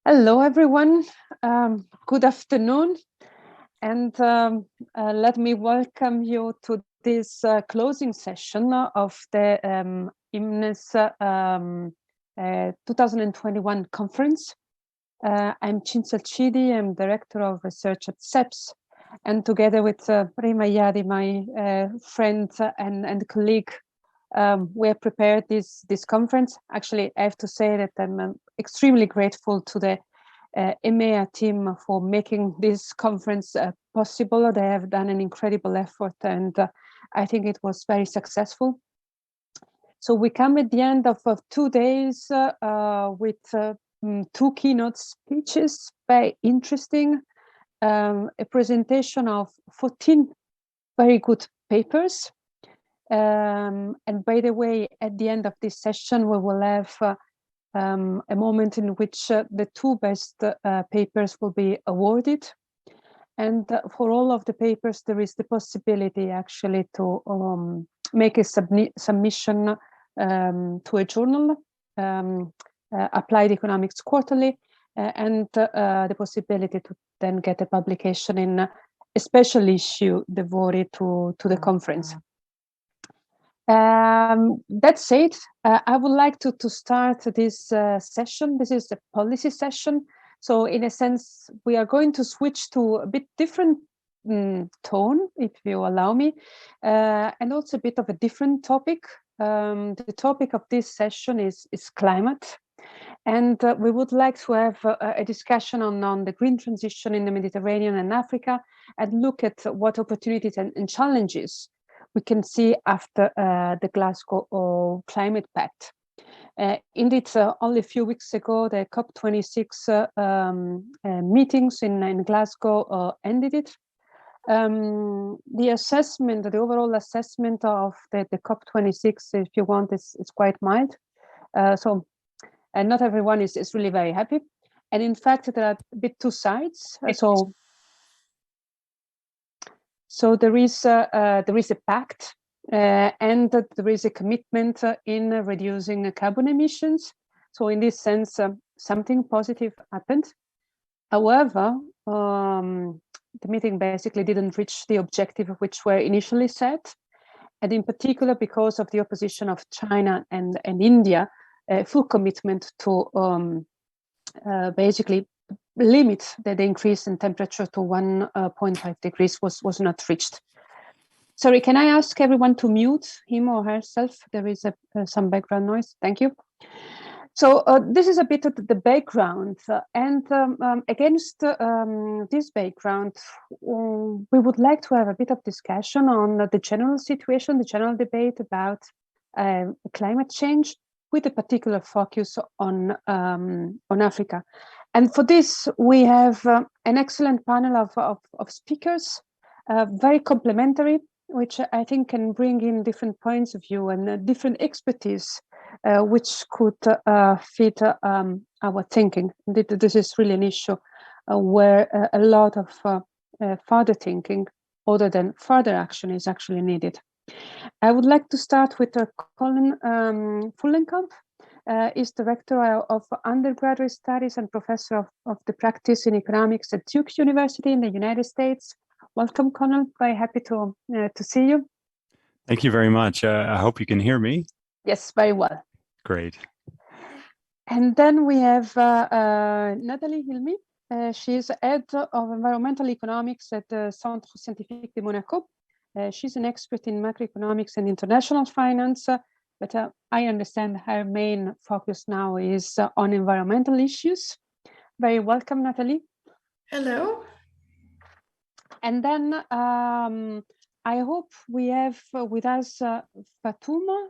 Hello, everyone. Good afternoon. And let me welcome you to this closing session of the EMNES 2021 conference. I'm Cinzia Alcidi, I'm Director of Research at CEPS. And together with Rym Ayadi, my friend and colleague, we have prepared this conference. Actually, I have to say that I'm extremely grateful to the EMEA team for making this conference possible. They have done an incredible effort, and I think it was very successful. So we come at the end of 2 days with 2 keynote speeches, very interesting, a presentation of 14 very good papers. And by the way, at the end of this session, we will have a moment in which the 2 best papers will be awarded. And for all of the papers, there is the possibility actually to make a submission to a journal, Applied Economics Quarterly, and the possibility to then get a publication in a special issue devoted to the conference. That said, I would like to start this session. This is a policy session. So in a sense, we are going to switch to a bit different tone, if you allow me, and also a bit of a different topic. The topic of this session is climate. And we would like to have a discussion on the green transition in the Mediterranean and Africa, and look at what opportunities and challenges we can see after the Glasgow Climate Pact. Indeed, only a few weeks ago, the COP26 meetings in Glasgow ended it. The assessment, the overall assessment of the COP26, if you want, is quite mild. And not everyone is really very happy. And in fact, there are a bit 2 sides. So there is a pact, and there is a commitment in reducing carbon emissions. So in this sense, something positive happened. However, the meeting basically didn't reach the objective which were initially set, and in particular because of the opposition of China and India, full commitment to basically limit the increase in temperature to 1.5 degrees was not reached. Sorry, can I ask everyone to mute him or herself? There is some background noise. Thank you. So this is a bit of the background, and against this background, we would like to have a bit of discussion on the general situation, the general debate about climate change, with a particular focus on Africa. And for this, we have an excellent panel of speakers, very complementary, which I think can bring in different points of view and different expertise, which could fit our thinking. This is really an issue where a lot of further thinking, other than further action, is actually needed. I would like to start with Colin Fullenkamp. Is Director of Undergraduate Studies and Professor of the Practice in Economics at Duke University in the United States. Welcome, Connel. Very happy to see you. Thank you very much. I hope you can hear me. Yes, very well. Great. And then we have Nathalie Hilmi. She is Head of Environmental Economics at the Centre Scientifique de Monaco. She's an expert in macroeconomics and international finance, but I understand her main focus now is on environmental issues. Very welcome, Nathalie. Hello. And then I hope we have with us Fatuma.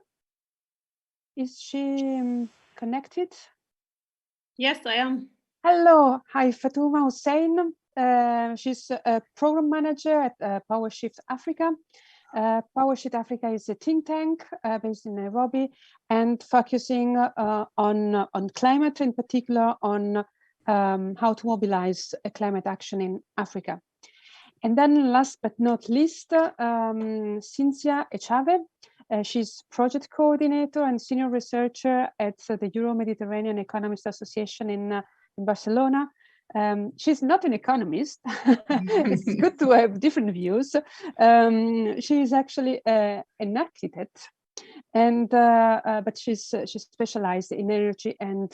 Is she connected? Yes, I am. Hello. Hi, Fatuma Hussein. She's a program manager at PowerShift Africa. PowerShift Africa is a think tank based in Nairobi and focusing on climate, in particular on how to mobilize climate action in Africa. And then last but not least, Cynthia Echave. She's project coordinator and senior researcher at the Euro-Mediterranean Economists Association in in Barcelona. She's not an economist. It's good to have different views. She is actually an architect, and but she's specialized in energy and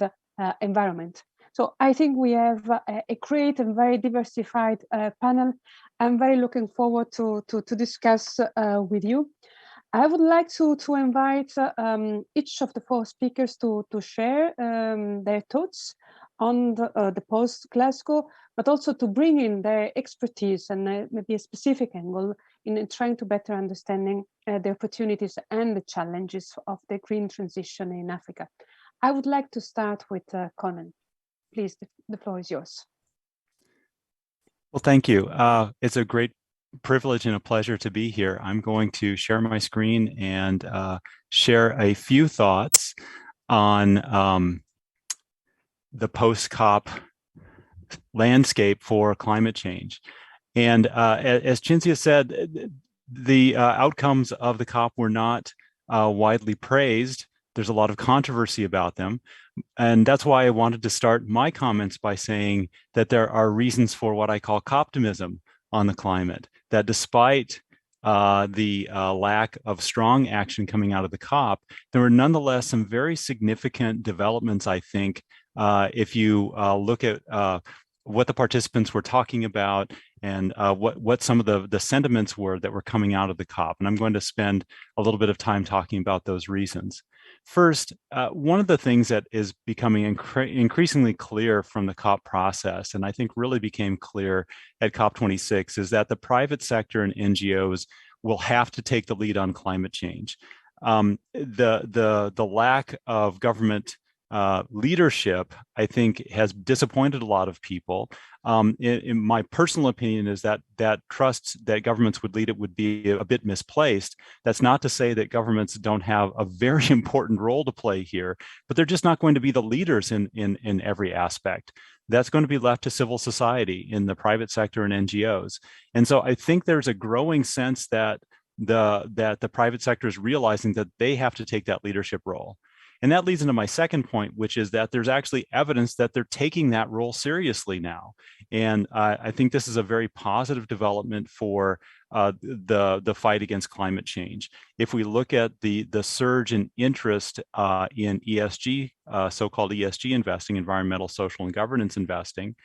environment. So I think we have a great and very diversified panel. I'm very looking forward to discuss with you. I would like to invite each of the 4 speakers to share their thoughts on the post-Glasgow, but also to bring in their expertise and maybe a specific angle in trying to better understanding the opportunities and the challenges of the green transition in Africa. I would like to start with Connel. Please, the floor is yours. Well, thank you. It's a great privilege and a pleasure to be here. I'm going to share my screen and share a few thoughts on the post-COP landscape for climate change. And as Cinzia said, the outcomes of the COP were not widely praised. There's a lot of controversy about them. And that's why I wanted to start my comments by saying that there are reasons for what I call coptimism on the climate, that despite the lack of strong action coming out of the COP, there were nonetheless some very significant developments, I think, if you look at what the participants were talking about and what some of the sentiments were that were coming out of the COP. And I'm going to spend a little bit of time talking about those reasons. First, one of the things that is becoming increasingly clear from the COP process, and I think really became clear at COP26, is that the private sector and NGOs will have to take the lead on climate change. The lack of government leadership, I think, has disappointed a lot of people. In my personal opinion is that trust that governments would lead it would be a bit misplaced. That's not to say that governments don't have a very important role to play here, but they're just not going to be the leaders in every aspect. That's going to be left to civil society in the private sector and NGOs. And so I think there's a growing sense that the private sector is realizing that they have to take that leadership role. And that leads into my second point, which is that there's actually evidence that they're taking that role seriously now. And I think this is a very positive development for the fight against climate change. If we look at the surge in interest in ESG, so-called ESG investing, environmental, social, and governance investing,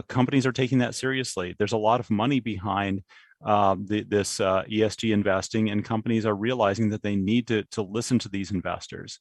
companies are taking that seriously. There's a lot of money behind this ESG investing, and companies are realizing that they need to listen to these investors.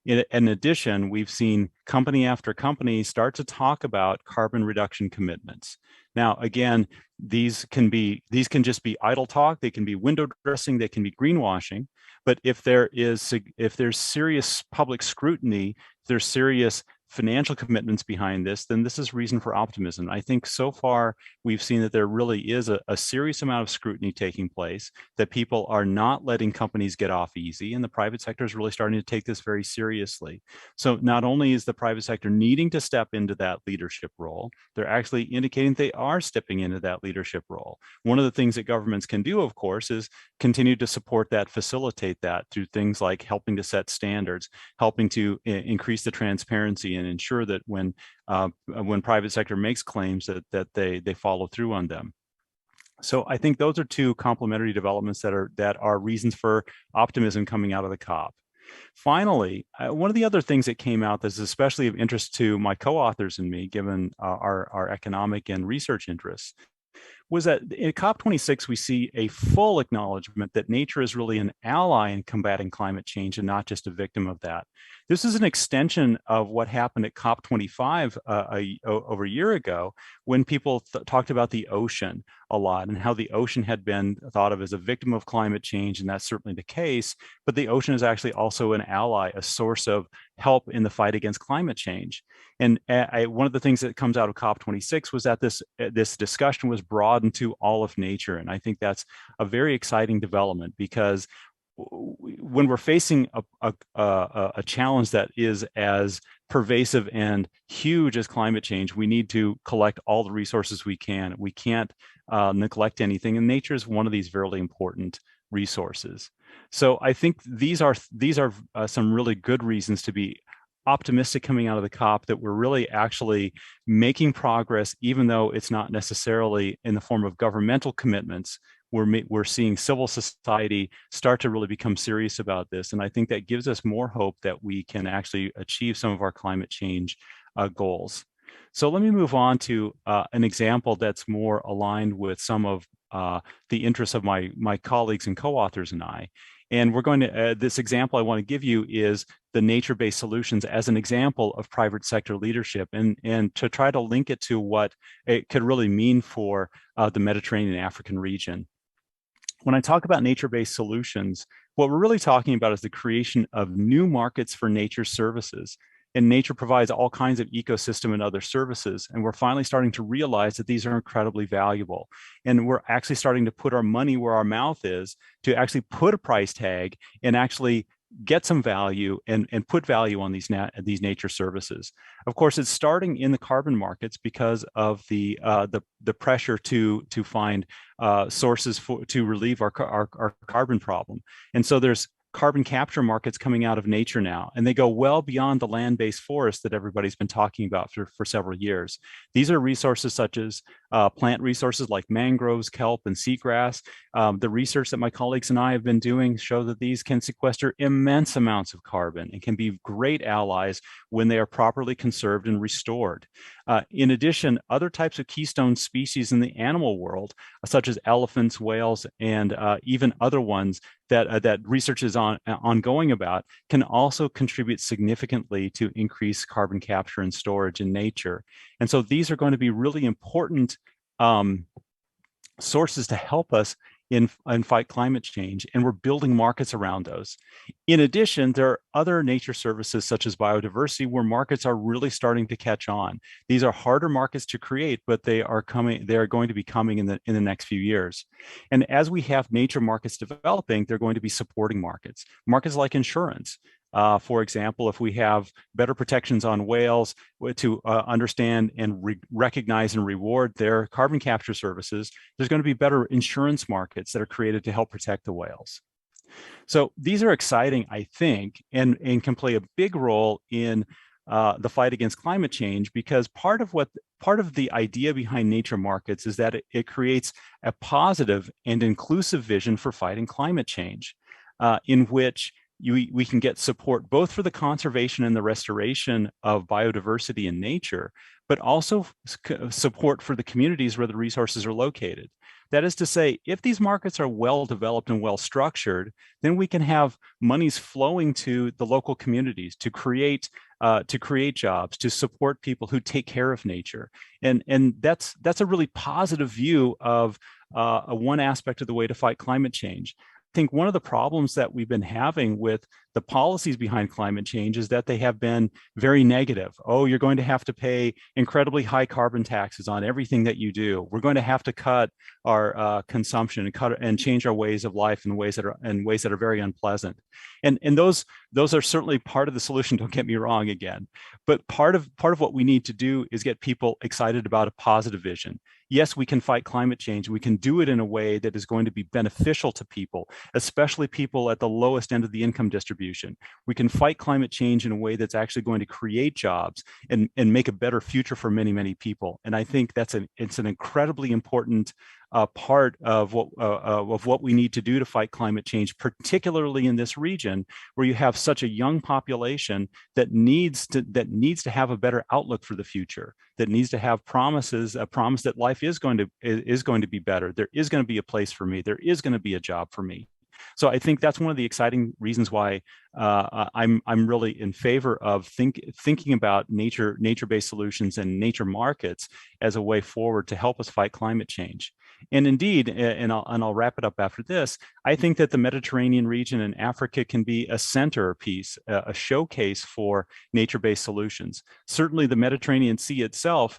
In addition, we've seen company after company start to talk about carbon reduction commitments. Now, again, these can just be idle talk, they can be window dressing, they can be greenwashing. But if there's serious public scrutiny, if there's serious financial commitments behind this, then this is reason for optimism. I think so far we've seen that there really is a serious amount of scrutiny taking place, that people are not letting companies get off easy, and the private sector is really starting to take this very seriously. So not only is the private sector needing to step into that leadership role, they're actually indicating they are stepping into that leadership role. One of the things that governments can do, of course, is continue to support that, facilitate that through things like helping to set standards, helping to increase the transparency and ensure that when private sector makes claims that they follow through on them. So I think those are two complementary developments that are reasons for optimism coming out of the COP. Finally, one of the other things that came out that's especially of interest to my co-authors and me, given our economic and research interests, was that in COP26, we see a full acknowledgement that nature is really an ally in combating climate change and not just a victim of that. This is an extension of what happened at COP25 over a year ago, when people talked about the ocean a lot and how the ocean had been thought of as a victim of climate change, and that's certainly the case, but the ocean is actually also an ally, a source of help in the fight against climate change. And one of the things that comes out of COP26 was that this discussion was broadened to all of nature. And I think that's a very exciting development, because when we're facing a challenge that is as pervasive and huge as climate change, we need to collect all the resources we can. We can't neglect anything, and nature is one of these very important resources. So I think these are some really good reasons to be optimistic coming out of the COP that we're really actually making progress, even though it's not necessarily in the form of governmental commitments. We're seeing civil society start to really become serious about this. And I think that gives us more hope that we can actually achieve some of our climate change goals. So let me move on to an example that's more aligned with some of the interests of my colleagues and co-authors and I. And we're going to, this example I want to give you is the nature-based solutions as an example of private sector leadership, and to try to link it to what it could really mean for the Mediterranean African region. When I talk about nature-based solutions, what we're really talking about is the creation of new markets for nature services. And nature provides all kinds of ecosystem and other services. And we're finally starting to realize that these are incredibly valuable. And we're actually starting to put our money where our mouth is to actually put a price tag and actually get some value and put value on these nature services. Of course, it's starting in the carbon markets because of the pressure to find sources to relieve our carbon problem. And so there's carbon capture markets coming out of nature now, and they go well beyond the land-based forests that everybody's been talking about for several years. These are resources such as plant resources like mangroves, kelp, and seagrass. The research that my colleagues and I have been doing show that these can sequester immense amounts of carbon and can be great allies when they are properly conserved and restored. In addition, other types of keystone species in the animal world, such as elephants, whales, and even other ones that research is ongoing about, can also contribute significantly to increase carbon capture and storage in nature. And so these are going to be really important sources to help us in fight climate change, and we're building markets around those. In addition, there are other nature services such as biodiversity where markets are really starting to catch on. These are harder markets to create, but they are coming. They are going to be coming in the next few years. And as we have nature markets developing, they're going to be supporting markets. Markets like insurance. For example, if we have better protections on whales to understand and recognize and reward their carbon capture services, there's going to be better insurance markets that are created to help protect the whales. So these are exciting, I think, and can play a big role in the fight against climate change, because part of the idea behind nature markets is that it creates a positive and inclusive vision for fighting climate change, in which we can get support both for the conservation and the restoration of biodiversity in nature, but also support for the communities where the resources are located. That is to say, if these markets are well developed and well structured, then we can have monies flowing to the local communities to create jobs, to support people who take care of nature. And that's a really positive view of one aspect of the way to fight climate change. I think one of the problems that we've been having with the policies behind climate change is that they have been very negative. Oh, you're going to have to pay incredibly high carbon taxes on everything that you do. We're going to have to cut our consumption and change our ways of life in ways that are very unpleasant. And those are certainly part of the solution. Don't get me wrong again, but part of what we need to do is get people excited about a positive vision. Yes, we can fight climate change. We can do it in a way that is going to be beneficial to people, especially people at the lowest end of the income distribution. We can fight climate change in a way that's actually going to create jobs and make a better future for many, many people. And I think it's an incredibly important part of what we need to do to fight climate change, particularly in this region where you have such a young population that needs to have a better outlook for the future, that needs to have promises, a promise that life is going to be better. There is going to be a place for me. There is going to be a job for me. So I think that's one of the exciting reasons why I'm really in favor of thinking about nature-based solutions and nature markets as a way forward to help us fight climate change. And indeed, and I'll wrap it up after this, I think that the Mediterranean region and Africa can be a centerpiece, a showcase for nature-based solutions. Certainly the Mediterranean Sea itself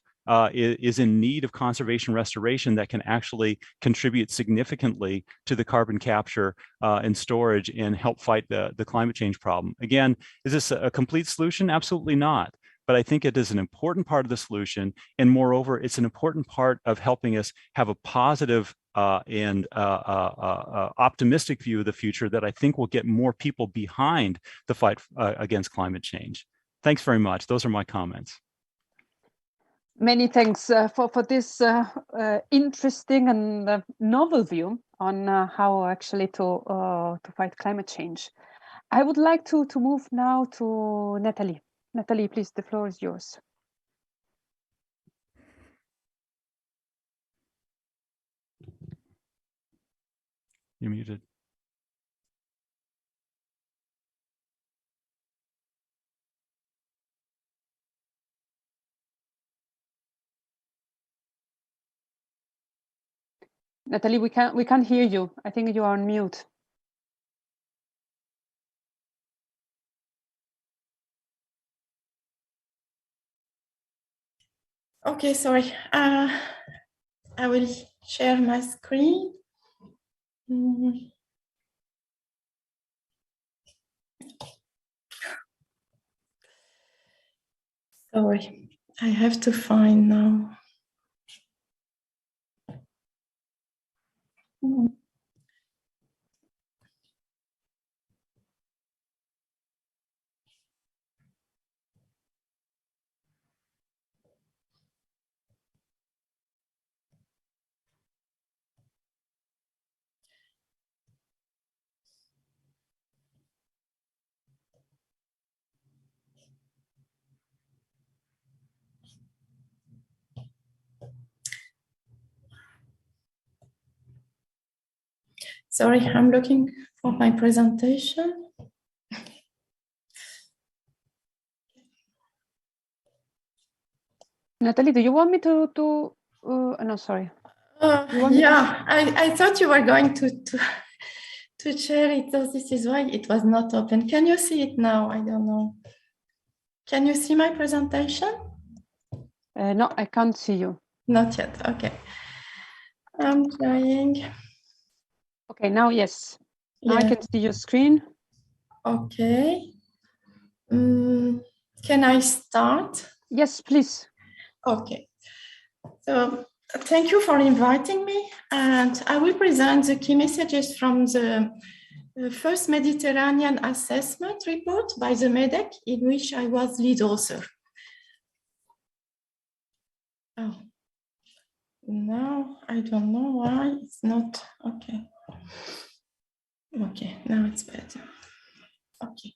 is in need of conservation restoration that can actually contribute significantly to the carbon capture and storage and help fight the climate change problem. Again, is this a complete solution? Absolutely not. But I think it is an important part of the solution. And moreover, it's an important part of helping us have a positive and optimistic view of the future that I think will get more people behind the fight against climate change. Thanks very much. Those are my comments. Many thanks for this interesting and novel view on how actually to fight climate change. I would like to move now to Nathalie. Nathalie, please, the floor is yours. You're muted. Nathalie, we can't hear you. I think you are on mute. Okay, sorry. I will share my screen. Sorry, I have to find now. Sorry, I'm looking for my presentation. Nathalie, do you want me to no, sorry. Yeah, I thought you were going to share it, so this is why it was not open. Can you see it now? I don't know. Can you see my presentation? No, I can't see you. Not yet, okay. I'm trying. Okay, now yes. Now Yeah. I can see your screen. Okay. Can I start? Yes, please. Okay. So thank you for inviting me, and I will present the key messages from the first Mediterranean assessment report by the MEDEC, in which I was lead author. Oh, now I don't know why it's not, okay. Okay, now it's better. Okay.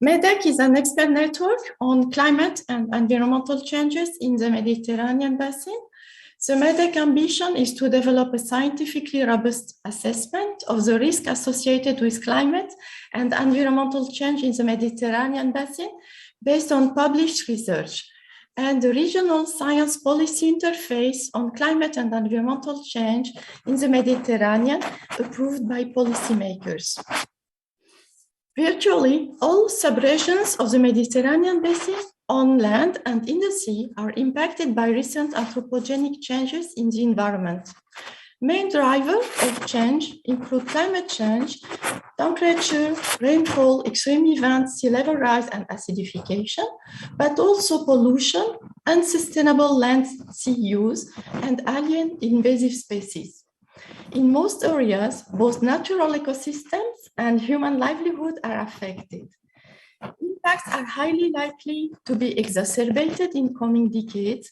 MEDEC is an expert network on climate and environmental changes in the Mediterranean basin. The MEDEC ambition is to develop a scientifically robust assessment of the risk associated with climate and environmental change in the Mediterranean basin based on published research, and the regional science policy interface on climate and environmental change in the Mediterranean approved by policymakers. Virtually all subregions of the Mediterranean basin on land and in the sea are impacted by recent anthropogenic changes in the environment. Main drivers of change include climate change, temperature, rainfall, extreme events, sea level rise, and acidification, but also pollution, unsustainable land sea use, and alien invasive species. In most areas, both natural ecosystems and human livelihood are affected. Impacts are highly likely to be exacerbated in coming decades,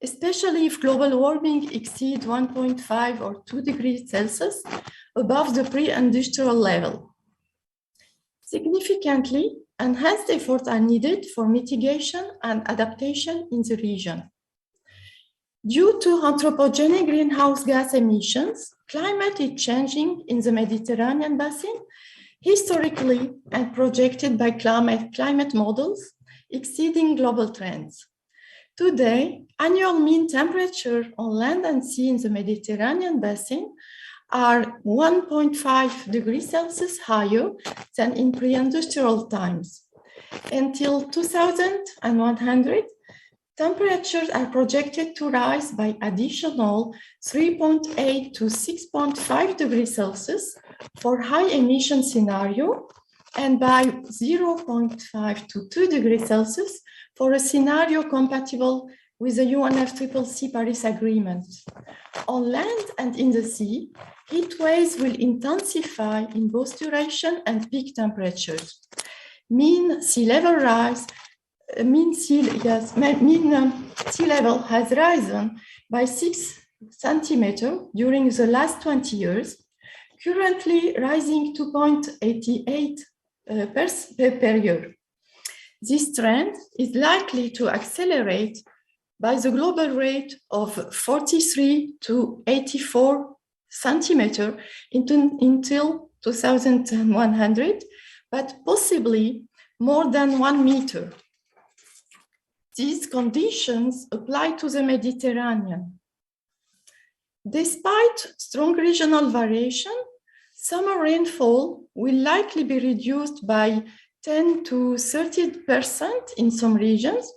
especially if global warming exceeds 1.5 or 2 degrees Celsius above the pre-industrial level. Significantly, enhanced efforts are needed for mitigation and adaptation in the region. Due to anthropogenic greenhouse gas emissions, climate is changing in the Mediterranean basin, historically and projected by climate models, exceeding global trends. Today, annual mean temperature on land and sea in the Mediterranean basin are 1.5 degrees Celsius higher than in pre-industrial times. Until 2100, temperatures are projected to rise by additional 3.8 to 6.5 degrees Celsius for high emission scenario, and by 0.5 to 2 degrees Celsius for a scenario compatible with the UNFCCC Paris Agreement. On land and in the sea, heat waves will intensify in both duration and peak temperatures. Mean sea level rise mean sea level has risen by 6 centimeters during the last 20 years, currently rising 2.88 per year. This trend is likely to accelerate by the global rate of 43 to 84 centimeters until 2100, but possibly more than 1 meter. These conditions apply to the Mediterranean. Despite strong regional variation, summer rainfall will likely be reduced by 10 to 30% in some regions,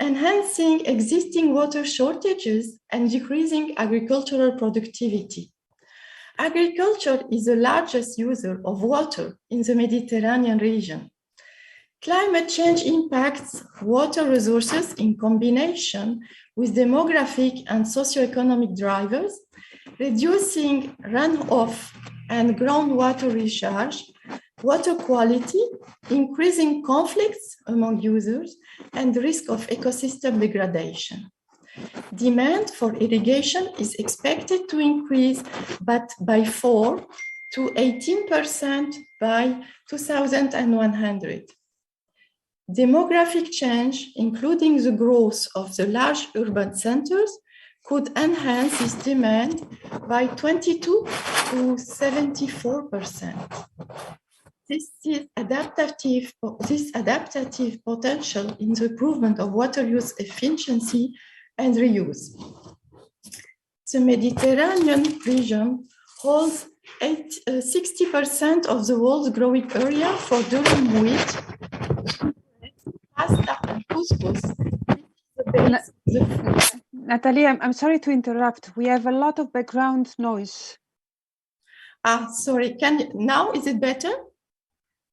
enhancing existing water shortages and decreasing agricultural productivity. Agriculture is the largest user of water in the Mediterranean region. Climate change impacts water resources in combination with demographic and socioeconomic drivers, reducing runoff and groundwater recharge, water quality, increasing conflicts among users, and risk of ecosystem degradation. Demand for irrigation is expected to increase, but by 4 to 18% by 2100. Demographic change, including the growth of the large urban centers, could enhance this demand by 22 to 74%. This adaptive potential in the improvement of water use efficiency and reuse. The Mediterranean region holds 60% of the world's growing area for durum wheat, pasta, and couscous. Nathalie, I'm sorry to interrupt. We have a lot of background noise. Sorry. Now is it better?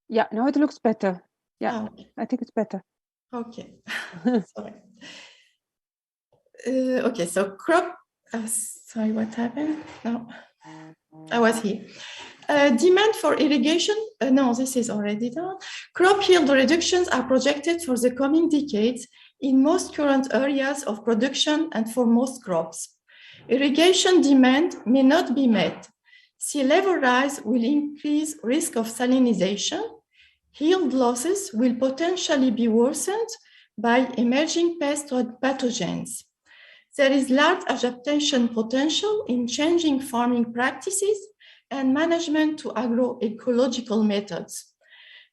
Yeah, now it looks better. Yeah, okay. I think it's better. Okay. Sorry. Okay, so crop. Sorry, what happened? No, I was here. Demand for irrigation. No, this is already done. Crop yield reductions are projected for the coming decades in most current areas of production and for most crops. Irrigation demand may not be met. Sea level rise will increase risk of salinization. Yield losses will potentially be worsened by emerging pest or pathogens. There is large adaptation potential in changing farming practices and management to agroecological methods.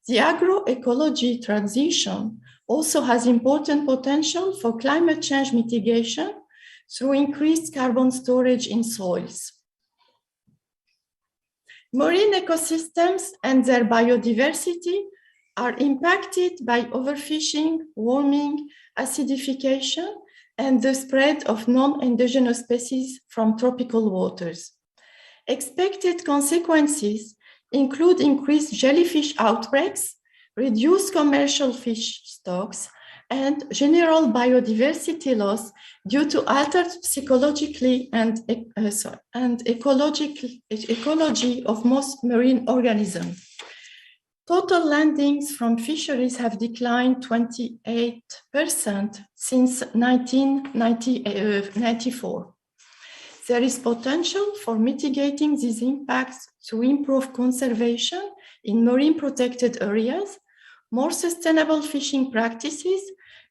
The agroecology transition also has important potential for climate change mitigation through increased carbon storage in soils. Marine ecosystems and their biodiversity are impacted by overfishing, warming, acidification, and the spread of non-indigenous species from tropical waters. Expected consequences include increased jellyfish outbreaks, reduced commercial fish stocks, and general biodiversity loss due to altered psychologically and ecology of most marine organisms. Total landings from fisheries have declined 28% since 1994. There is potential for mitigating these impacts to improve conservation in marine protected areas, more sustainable fishing practices,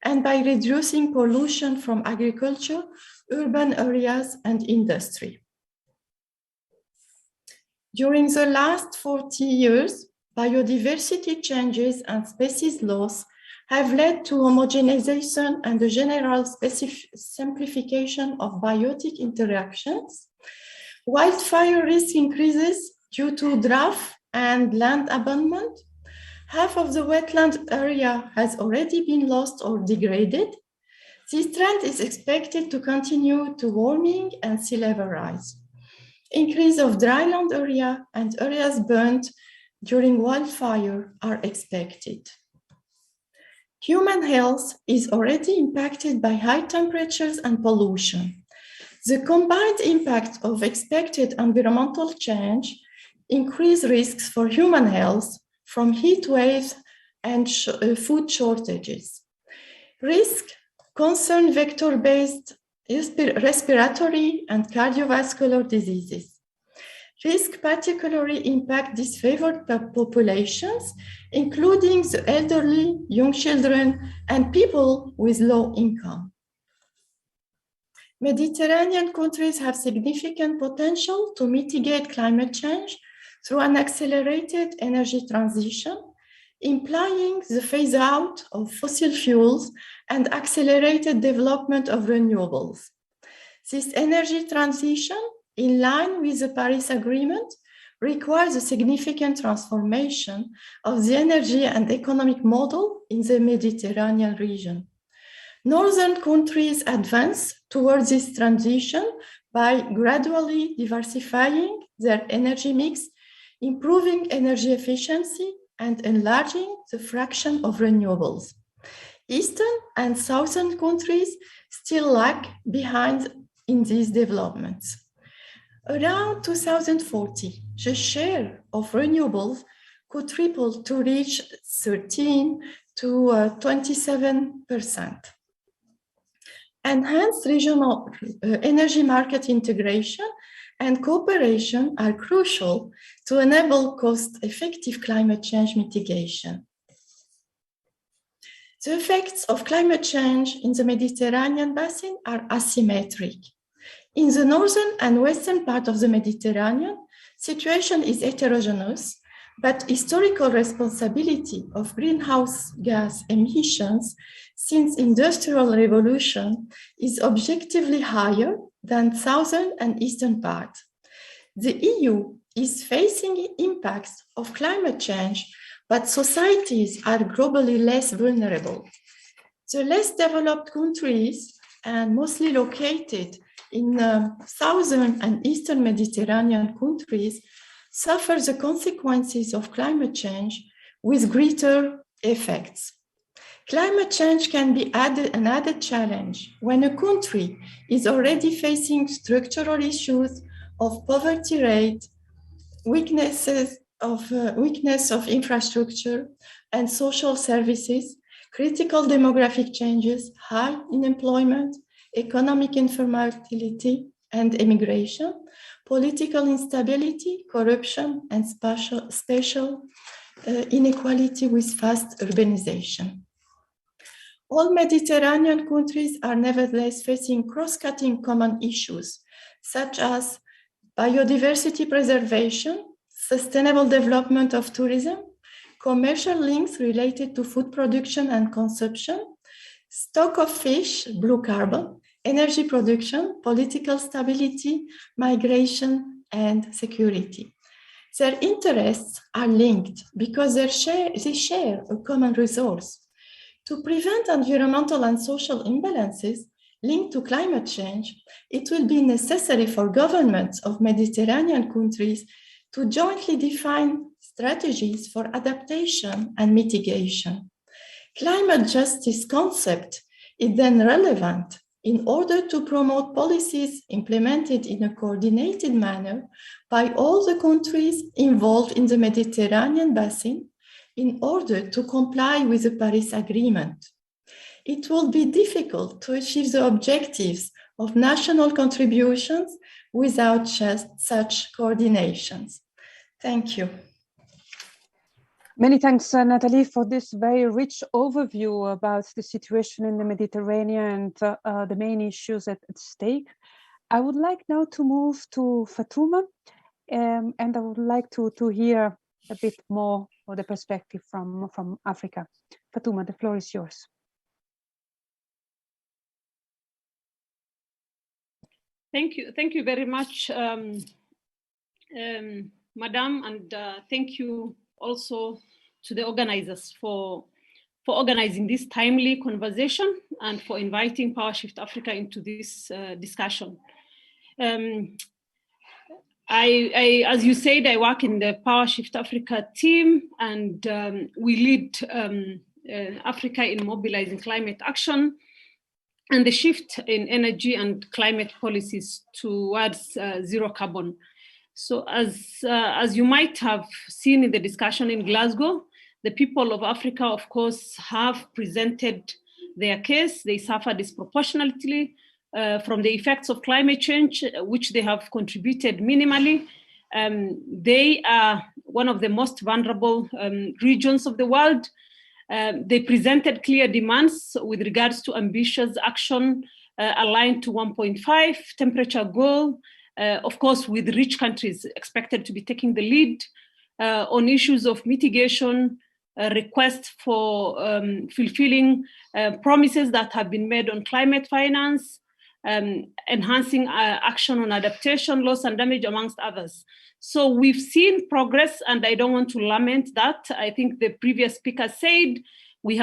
and by reducing pollution from agriculture, urban areas, and industry. During the last 40 years, biodiversity changes and species loss have led to homogenization and a general simplification of biotic interactions. Wildfire risk increases due to drought and land abandonment. Half of the wetland area has already been lost or degraded. This trend is expected to continue to warming and sea level rise. Increase of dryland area and areas burnt during wildfire are expected. Human health is already impacted by high temperatures and pollution. The combined impact of expected environmental change increase risks for human health from heat waves and food shortages. Risk concern vector-based respiratory and cardiovascular diseases. Risk particularly impact disfavored populations, including the elderly, young children, and people with low income. Mediterranean countries have significant potential to mitigate climate change through an accelerated energy transition, implying the phase out of fossil fuels and accelerated development of renewables. This energy transition, in line with the Paris Agreement, requires a significant transformation of the energy and economic model in the Mediterranean region. Northern countries advance towards this transition by gradually diversifying their energy mix, improving energy efficiency, and enlarging the fraction of renewables. Eastern and Southern countries still lag behind in these developments. Around 2040, the share of renewables could triple to reach 13 to 27%. Enhanced regional energy market integration and cooperation are crucial to enable cost-effective climate change mitigation. The effects of climate change in the Mediterranean basin are asymmetric. In the northern and western part of the Mediterranean, situation is heterogeneous, but historical responsibility of greenhouse gas emissions since industrial revolution is objectively higher than southern and eastern part. The EU is facing impacts of climate change, but societies are globally less vulnerable. The less developed countries, and mostly located in southern and eastern Mediterranean countries, suffer the consequences of climate change with greater effects. Climate change can be an added challenge when a country is already facing structural issues of poverty rate, weakness of infrastructure and social services, critical demographic changes, high unemployment, economic informality and immigration, political instability, corruption, and spatial inequality with fast urbanization. All Mediterranean countries are nevertheless facing cross-cutting common issues, such as biodiversity preservation, sustainable development of tourism, commercial links related to food production and consumption, stock of fish, blue carbon, energy production, political stability, migration, and security. Their interests are linked because they share a common resource. To prevent environmental and social imbalances linked to climate change, it will be necessary for governments of Mediterranean countries to jointly define strategies for adaptation and mitigation. Climate justice concept is then relevant in order to promote policies implemented in a coordinated manner by all the countries involved in the Mediterranean basin in order to comply with the Paris Agreement. It will be difficult to achieve the objectives of national contributions without such coordinations. Thank you. Many thanks, Nathalie, for this very rich overview about the situation in the Mediterranean and the main issues at stake. I would like now to move to Fatuma, and I would like to hear a bit more of the perspective from Africa. Fatuma, the floor is yours. Thank you very much, Madam, and thank you also to the organizers for organizing this timely conversation and for inviting PowerShift Africa into this discussion. As you said, I work in the PowerShift Africa team, and we lead Africa in mobilizing climate action and the shift in energy and climate policies towards zero carbon. So as you might have seen in the discussion in Glasgow, the people of Africa, of course, have presented their case. They suffer disproportionately from the effects of climate change, which they have contributed minimally. They are one of the most vulnerable regions of the world. They presented clear demands with regards to ambitious action aligned to 1.5 temperature goal, of course, with rich countries expected to be taking the lead on issues of mitigation, requests for fulfilling promises that have been made on climate finance, enhancing action on adaptation, loss and damage, amongst others. So we've seen progress, and I don't want to lament that. I think the previous speaker said we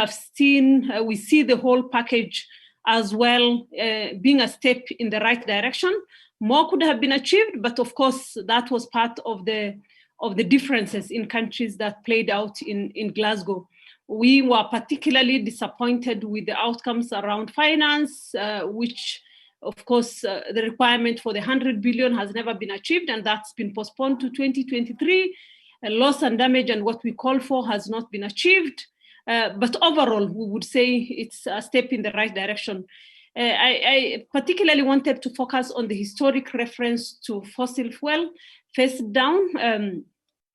see the whole package as well being a step in the right direction. More could have been achieved, but of course that was part of the differences in countries that played out in Glasgow. We were particularly disappointed with the outcomes around finance, which of course, the requirement for the 100 billion has never been achieved, and that's been postponed to 2023. Loss and damage and what we call for has not been achieved. But overall, we would say it's a step in the right direction. I particularly wanted to focus on the historic reference to fossil fuel phase down,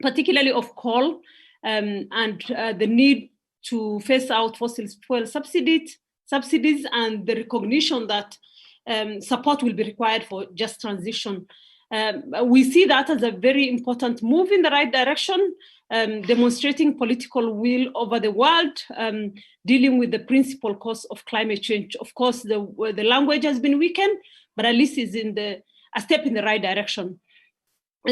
particularly of coal, and the need to phase out fossil fuel subsidies and the recognition that support will be required for just transition. We see that as a very important move in the right direction, demonstrating political will over the world, dealing with the principal cause of climate change. Of course, the language has been weakened, but at least is a step in the right direction.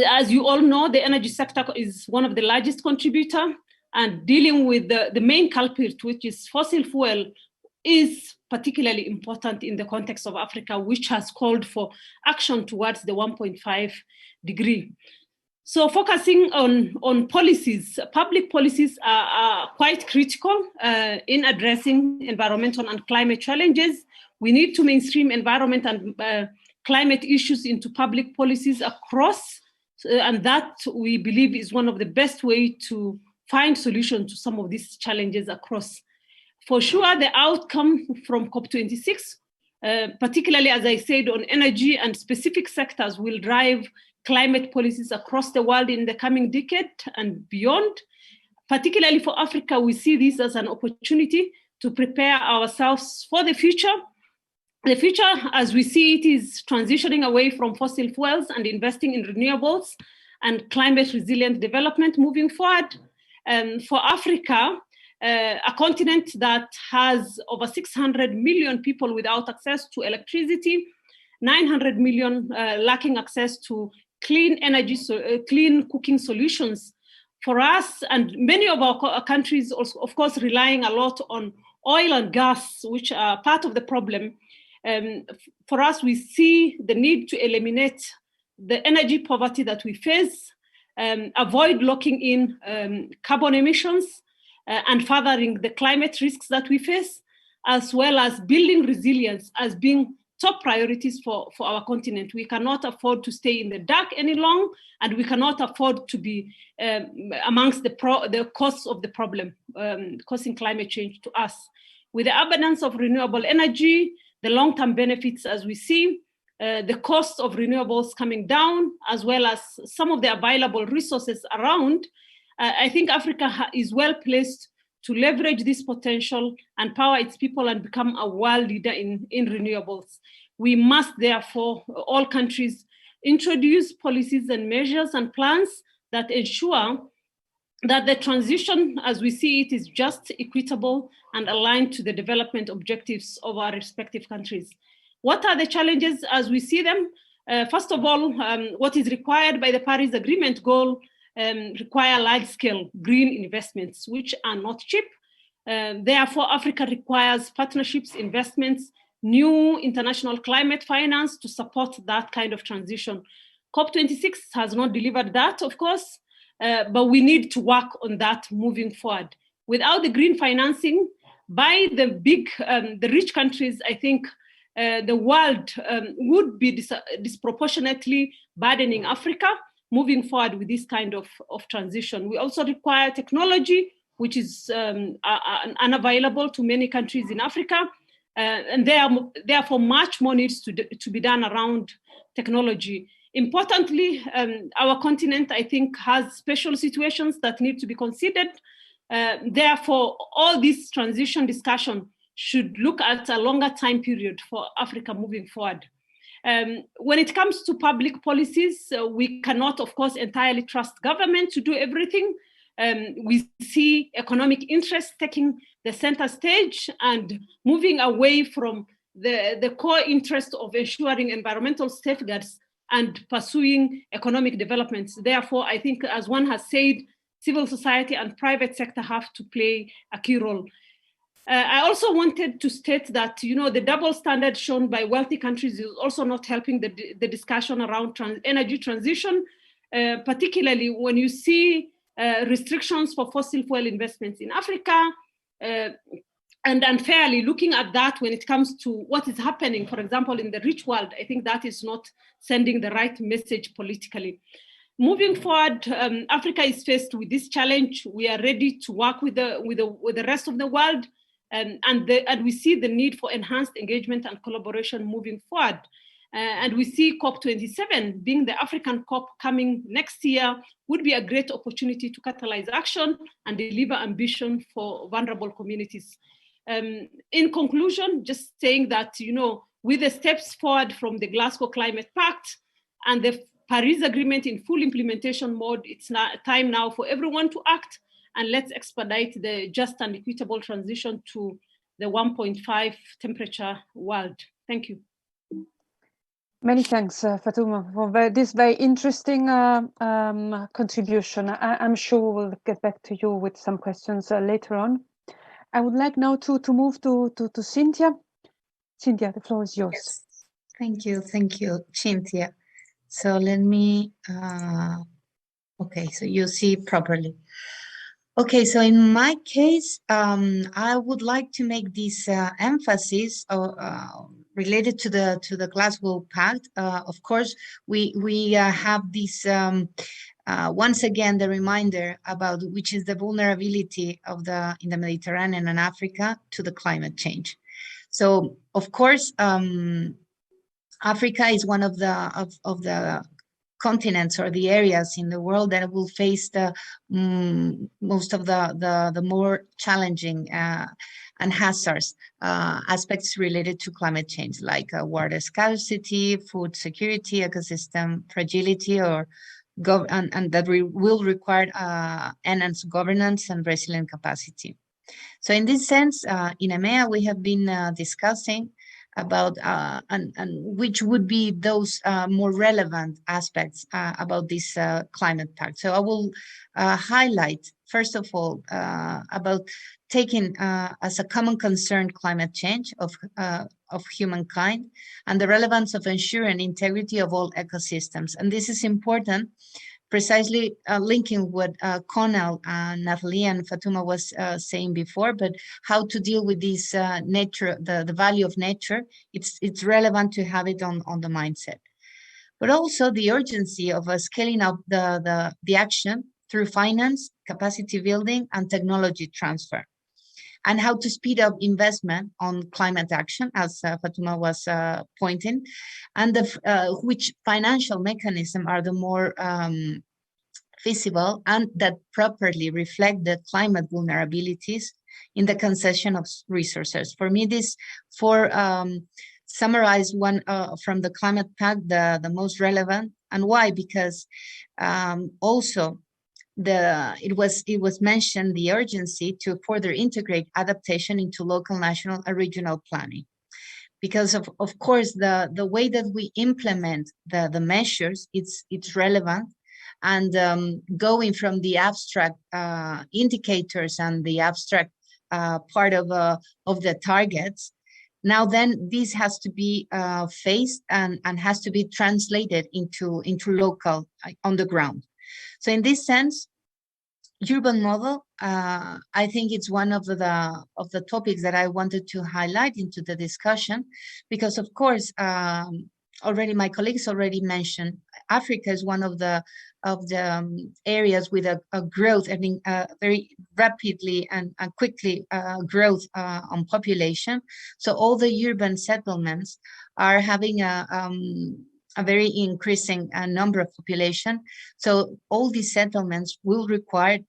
As you all know, the energy sector is one of the largest contributor, and dealing with the main culprit, which is fossil fuel, is particularly important in the context of Africa, which has called for action towards the 1.5 degree. So focusing on policies, public policies are quite critical in addressing environmental and climate challenges. We need to mainstream environment and climate issues into public policies across, and that we believe is one of the best ways to find solutions to some of these challenges across. For sure, the outcome from COP26, particularly, as I said, on energy and specific sectors, will drive climate policies across the world in the coming decade and beyond. Particularly for Africa, we see this as an opportunity to prepare ourselves for the future. The future, as we see it, is transitioning away from fossil fuels and investing in renewables and climate resilient development moving forward. For Africa, a continent that has over 600 million people without access to electricity, 900 million lacking access to clean energy, clean cooking solutions. For us, and many of our countries, also, of course, relying a lot on oil and gas, which are part of the problem. For us, we see the need to eliminate the energy poverty that we face, avoid locking in carbon emissions, and furthering the climate risks that we face, as well as building resilience as being top priorities for our continent. We cannot afford to stay in the dark any longer, and we cannot afford to be amongst the cause of the problem, causing climate change to us. With the abundance of renewable energy, the long-term benefits as we see, the cost of renewables coming down, as well as some of the available resources around, I think Africa is well placed to leverage this potential and power its people and become a world leader in renewables. We must therefore, all countries, introduce policies and measures and plans that ensure that the transition, as we see it, is just, equitable, and aligned to the development objectives of our respective countries. What are the challenges as we see them? First of all, what is required by the Paris Agreement goal require large-scale green investments, which are not cheap. Therefore, Africa requires partnerships, investments, new international climate finance to support that kind of transition. COP26 has not delivered that, of course, but we need to work on that moving forward. Without the green financing by the rich countries, I think the world would be disproportionately burdening Africa moving forward with this kind of transition. We also require technology, which is unavailable to many countries in Africa, and therefore much more needs to be done around technology. Importantly, our continent, I think, has special situations that need to be considered. Therefore, all this transition discussion should look at a longer time period for Africa moving forward. When it comes to public policies, we cannot, of course, entirely trust government to do everything. We see economic interests taking the center stage and moving away from the core interest of ensuring environmental safeguards and pursuing economic developments. Therefore, I think, as one has said, civil society and private sector have to play a key role. I also wanted to state that, you know, the double standard shown by wealthy countries is also not helping the discussion around energy transition, particularly when you see restrictions for fossil fuel investments in Africa, and unfairly looking at that when it comes to what is happening, for example, in the rich world. I think that is not sending the right message politically. Moving forward, Africa is faced with this challenge. We are ready to work with the rest of the world, and we see the need for enhanced engagement and collaboration moving forward. And we see COP27 being the African COP coming next year would be a great opportunity to catalyze action and deliver ambition for vulnerable communities. In conclusion, just saying that, you know, with the steps forward from the Glasgow Climate Pact and the Paris Agreement in full implementation mode, it's time now for everyone to act, and let's expedite the just and equitable transition to the 1.5 temperature world. Thank you. Many thanks, Fatuma, for this very interesting contribution. I'm sure we'll get back to you with some questions later on. I would like now to move to Cynthia. Cynthia, the floor is yours. Yes. Thank you, Cynthia. So let me, okay, so you see properly. Okay, so in my case, I would like to make this emphasis related to the Glasgow Pact. Of course, we have this once again the reminder about which is the vulnerability of in the Mediterranean and Africa to the climate change. So of course, Africa is one of the continents or the areas in the world that will face the most of the more challenging and hazardous aspects related to climate change, like water scarcity, food security, ecosystem fragility, or and that will require enhanced governance and resilient capacity. So in this sense, in EMEA, we have been discussing about and which would be those more relevant aspects about this climate pact. So I will highlight, first of all, about taking as a common concern climate change of humankind and the relevance of ensuring integrity of all ecosystems. And this is important, precisely linking what Connel, Nathalie, and Fatuma was saying before, but how to deal with this nature, the value of nature. It's relevant to have it on the mindset. But also the urgency of scaling up the action through finance, capacity building, and technology transfer, and how to speed up investment on climate action, as Fatuma was pointing, and which financial mechanisms are the more feasible and that properly reflect the climate vulnerabilities in the concession of resources. For me, these four summarize one from the Climate Pact, the most relevant. And why? Because also it was mentioned the urgency to further integrate adaptation into local, national, and regional planning. Because of course the way that we implement the measures, it's relevant, and going from the abstract indicators and the abstract part of the targets, now then this has to be faced and has to be translated into local on the ground. So in this sense, urban model, I think it's one of the topics that I wanted to highlight into the discussion, because of course already my colleagues already mentioned, Africa is one of the areas with a growth, I think, very rapidly and quickly growth on population. So all the urban settlements are having a very increasing number of population. So all these settlements will require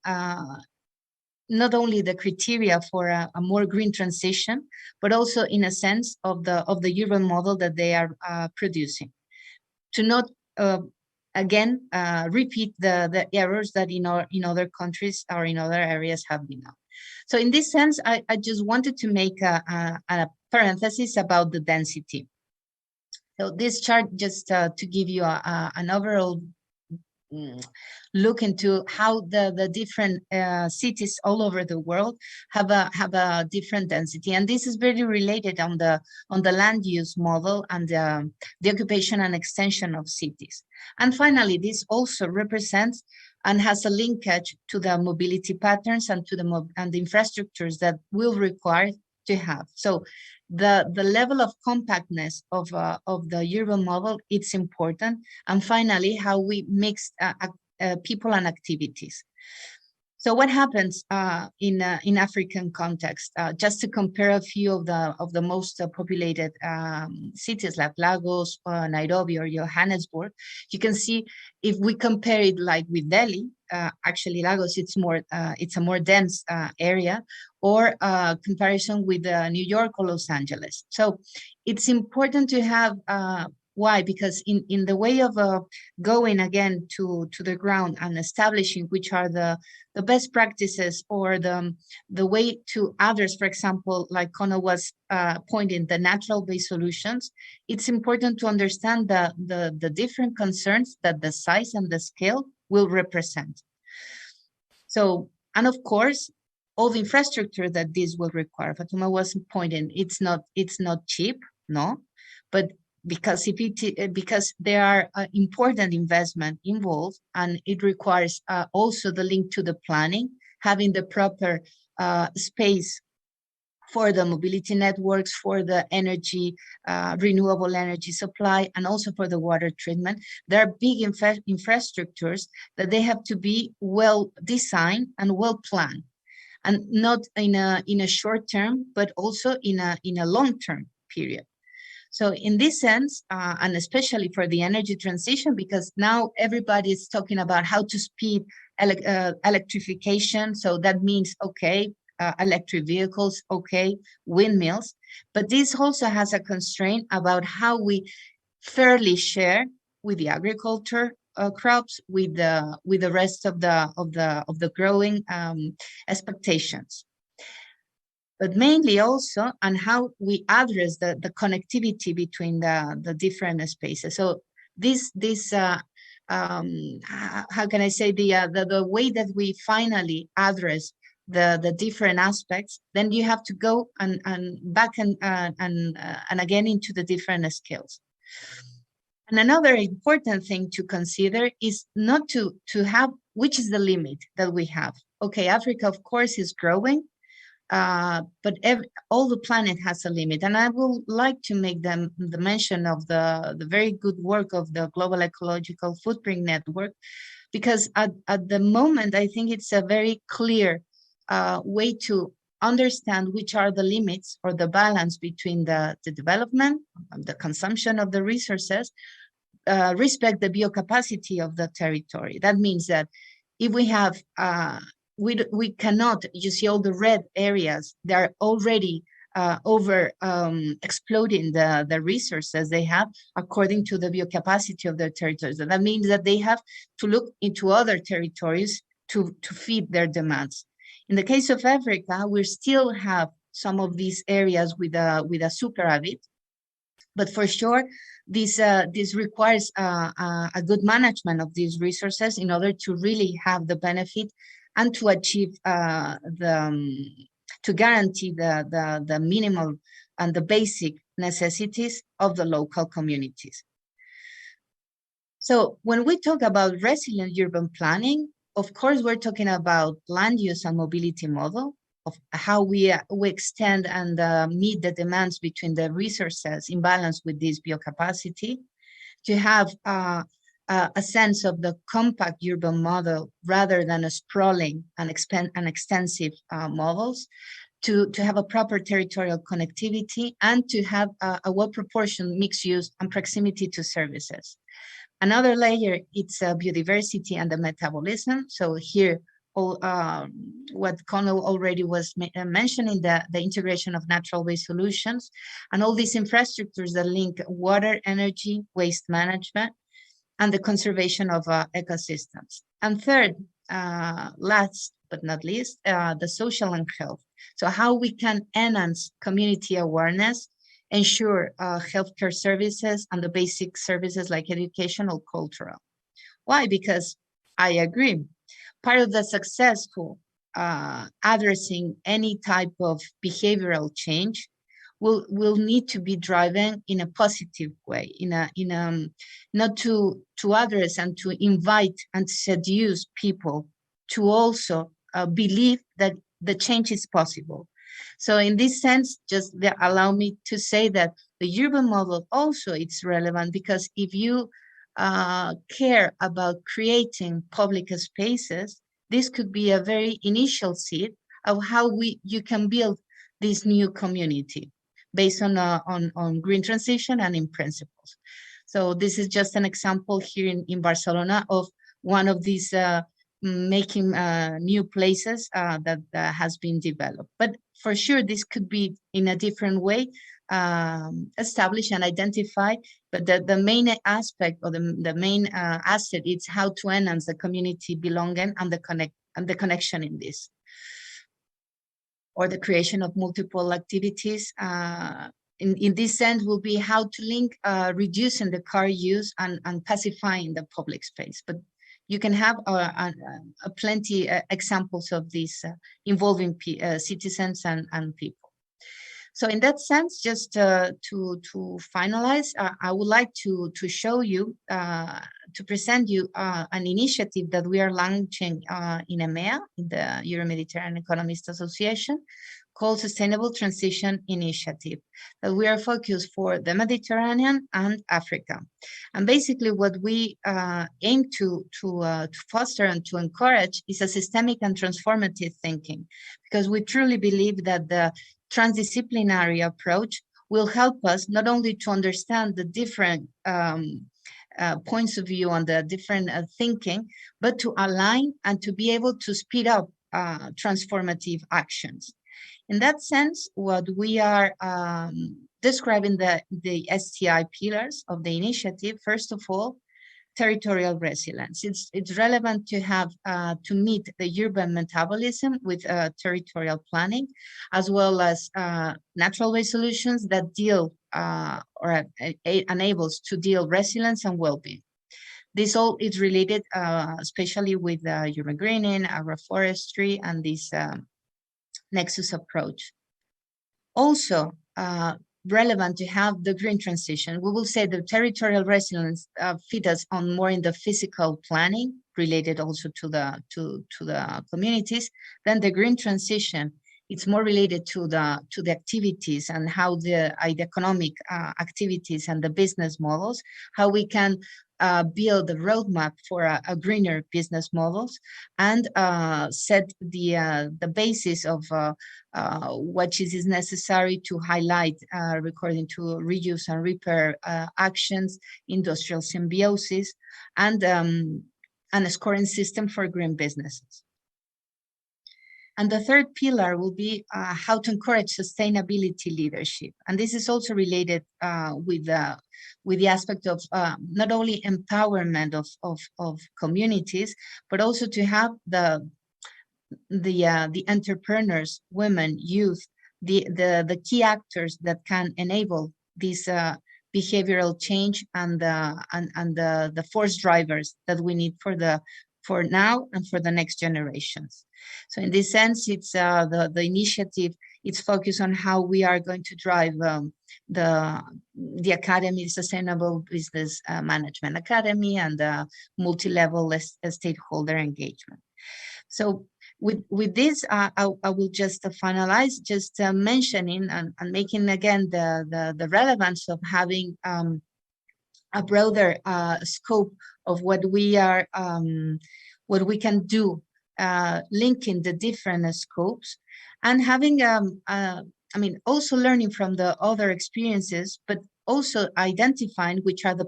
not only the criteria for a more green transition, but also in a sense of the urban model that they are producing, to not again repeat the errors that in other countries or in other areas have been done. So in this sense, I just wanted to make a parenthesis about the density. So this chart, just to give you an overall look into how the different cities all over the world have a different density, and this is very related on the land use model and the occupation and extension of cities. And finally, this also represents and has a linkage to the mobility patterns and to the infrastructures that will require to have. So the level of compactness of the urban model, it's important. And finally, how we mix people and activities. So what happens in African context? Just to compare a few of the most populated cities like Lagos, Nairobi, or Johannesburg, you can see if we compare it like with Delhi, actually Lagos, it's a more dense area, or comparison with New York or Los Angeles. So it's important to have why? Because in the way of going again to the ground and establishing which are the best practices or the way to address, for example, like Connel was pointing, the natural-based solutions, it's important to understand the different concerns that the size and the scale will represent. So, and of course, all the infrastructure that this will require. Fatuma was pointing, it's not cheap, no, but because there are important investment involved, and it requires also the link to the planning, having the proper space for the mobility networks, for the energy, renewable energy supply, and also for the water treatment. There are big infrastructures that they have to be well designed and well planned, and not in a short term, but also in a long term period. So in this sense, and especially for the energy transition, because now everybody is talking about how to speed electrification. So that means, okay, electric vehicles, okay, windmills. But this also has a constraint about how we fairly share with the agriculture crops, with the rest of the growing expectations. But mainly also on how we address the connectivity between the different spaces. So this how can I say, the way that we finally address the different aspects, then you have to go and back and again into the different skills. And another important thing to consider is not to have, which is the limit that we have. Okay, Africa, of course, is growing. But all the planet has a limit, and I would like to make the mention of the very good work of the Global Ecological Footprint Network, because at the moment I think it's a very clear way to understand which are the limits or the balance between the development, the consumption of the resources, respect the biocapacity of the territory. That means that if we have we cannot, you see all the red areas, they're already exploding the resources they have according to the biocapacity of their territories. And that means that they have to look into other territories to feed their demands. In the case of Africa, we still have some of these areas with a superavid, but for sure, this requires a good management of these resources in order to really have the benefit and to achieve to guarantee the minimal and the basic necessities of the local communities. So when we talk about resilient urban planning, of course, we're talking about land use and mobility model of how we extend and meet the demands between the resources in balance with this biocapacity. to have a sense of the compact urban model rather than a sprawling and extensive models, to have a proper territorial connectivity, and to have a well-proportioned mixed use and proximity to services. Another layer, it's biodiversity and the metabolism. So here, what Connel already was mentioning, the integration of natural-based solutions and all these infrastructures that link water, energy, waste management, and the conservation of ecosystems. And third, last but not least, the social and health. So how we can enhance community awareness, ensure healthcare services and the basic services like educational, cultural. Why? Because I agree, part of the successful addressing any type of behavioral change will need to be driven in a positive way, not to address and to invite and seduce people to also believe that the change is possible. So in this sense, just allow me to say that the urban model also it's relevant, because if you care about creating public spaces, this could be a very initial seed of how you can build this new community based on green transition and in principles. So this is just an example here in Barcelona of one of these making new places that has been developed. But for sure, this could be in a different way established and identified. But the main aspect or the main asset is how to enhance the community belonging and the connection in this. Or the creation of multiple activities. In this sense will be how to link reducing the car use and pacifying the public space. But you can have plenty examples of this involving citizens and people. So in that sense, just to finalize, I would like to show you, to present you an initiative that we are launching in EMEA, in the Euro-Mediterranean Economists Association, called Sustainable Transition Initiative, that we are focused for the Mediterranean and Africa. And basically what we aim to foster and to encourage is a systemic and transformative thinking, because we truly believe that the transdisciplinary approach will help us not only to understand the different points of view on the different thinking, but to align and to be able to speed up transformative actions. In that sense, what we are describing the STI pillars of the initiative, first of all, territorial resilience. It's relevant to have to meet the urban metabolism with territorial planning, as well as natural-based solutions that deal or enables to deal resilience and well-being. This all is related, especially with urban greening, agroforestry, and this nexus approach. Also, relevant to have the green transition. We will say the territorial resilience fit us on more in the physical planning, related also to the communities. Then the green transition, it's more related to the activities and how the economic activities and the business models, how we can build a roadmap for a greener business models, and set the basis of what is necessary to highlight according to reuse and repair actions, industrial symbiosis, and a scoring system for green businesses. And the third pillar will be how to encourage sustainability leadership. And this is also related with the aspect of not only empowerment of communities, but also to have the entrepreneurs, women, youth, the key actors that can enable this behavioral change and the force drivers that we need for now and for the next generations. So in this sense, it's the initiative, it's focused on how we are going to drive the Academy, Sustainable Business Management Academy, and the multi-level stakeholder engagement. So with this, I will just finalize, just mentioning and making again the relevance of having a broader scope of what we are, what we can do, linking the different scopes, and having, I mean, also learning from the other experiences, but also identifying which are the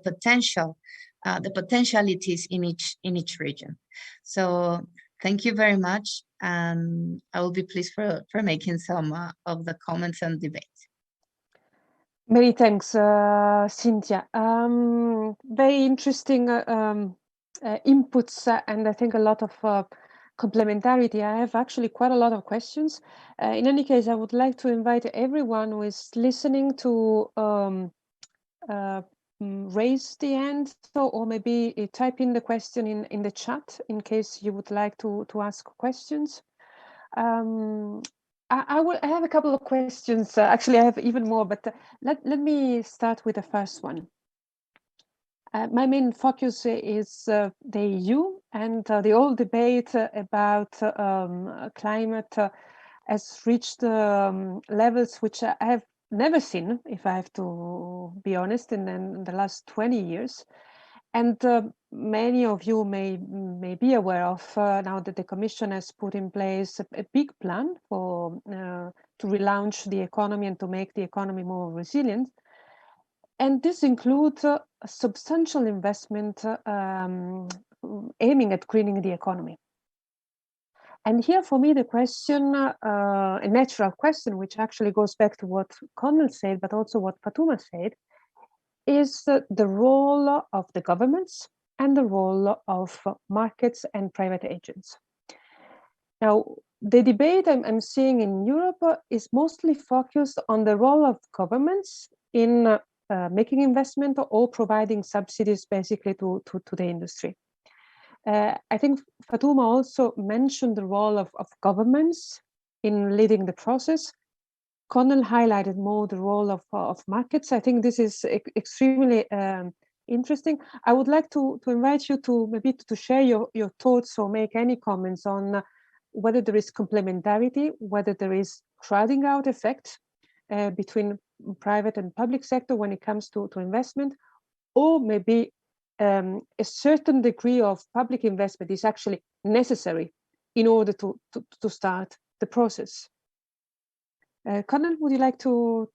potentialities in each region. So thank you very much, and I will be pleased for making some of the comments and debate. Many thanks, Cynthia. Very interesting inputs, and I think a lot of complementarity. I have actually quite a lot of questions. In any case, I would like to invite everyone who is listening to raise the hand, or maybe type in the question in the chat in case you would like to ask questions. I have a couple of questions. Actually, I have even more, but let me start with the first one. My main focus is the EU, and the whole debate about climate has reached levels which I have never seen, if I have to be honest, in the last 20 years. And many of you may be aware of now that the Commission has put in place a big plan for to relaunch the economy and to make the economy more resilient. And this includes a substantial investment aiming at greening the economy. And here, for me, the question, a natural question, which actually goes back to what Connel said, but also what Fatuma said, is the role of the governments and the role of markets and private agents. Now, the debate I'm seeing in Europe is mostly focused on the role of governments in making investment or providing subsidies basically to the industry. I think Fatuma also mentioned the role of governments in leading the process. Connel highlighted more the role of markets. I think this is extremely interesting. I would like to invite you to maybe to share your thoughts or make any comments on whether there is complementarity, whether there is crowding out effect between private and public sector when it comes to investment, or maybe a certain degree of public investment is actually necessary in order to start the process. Connel, would you like to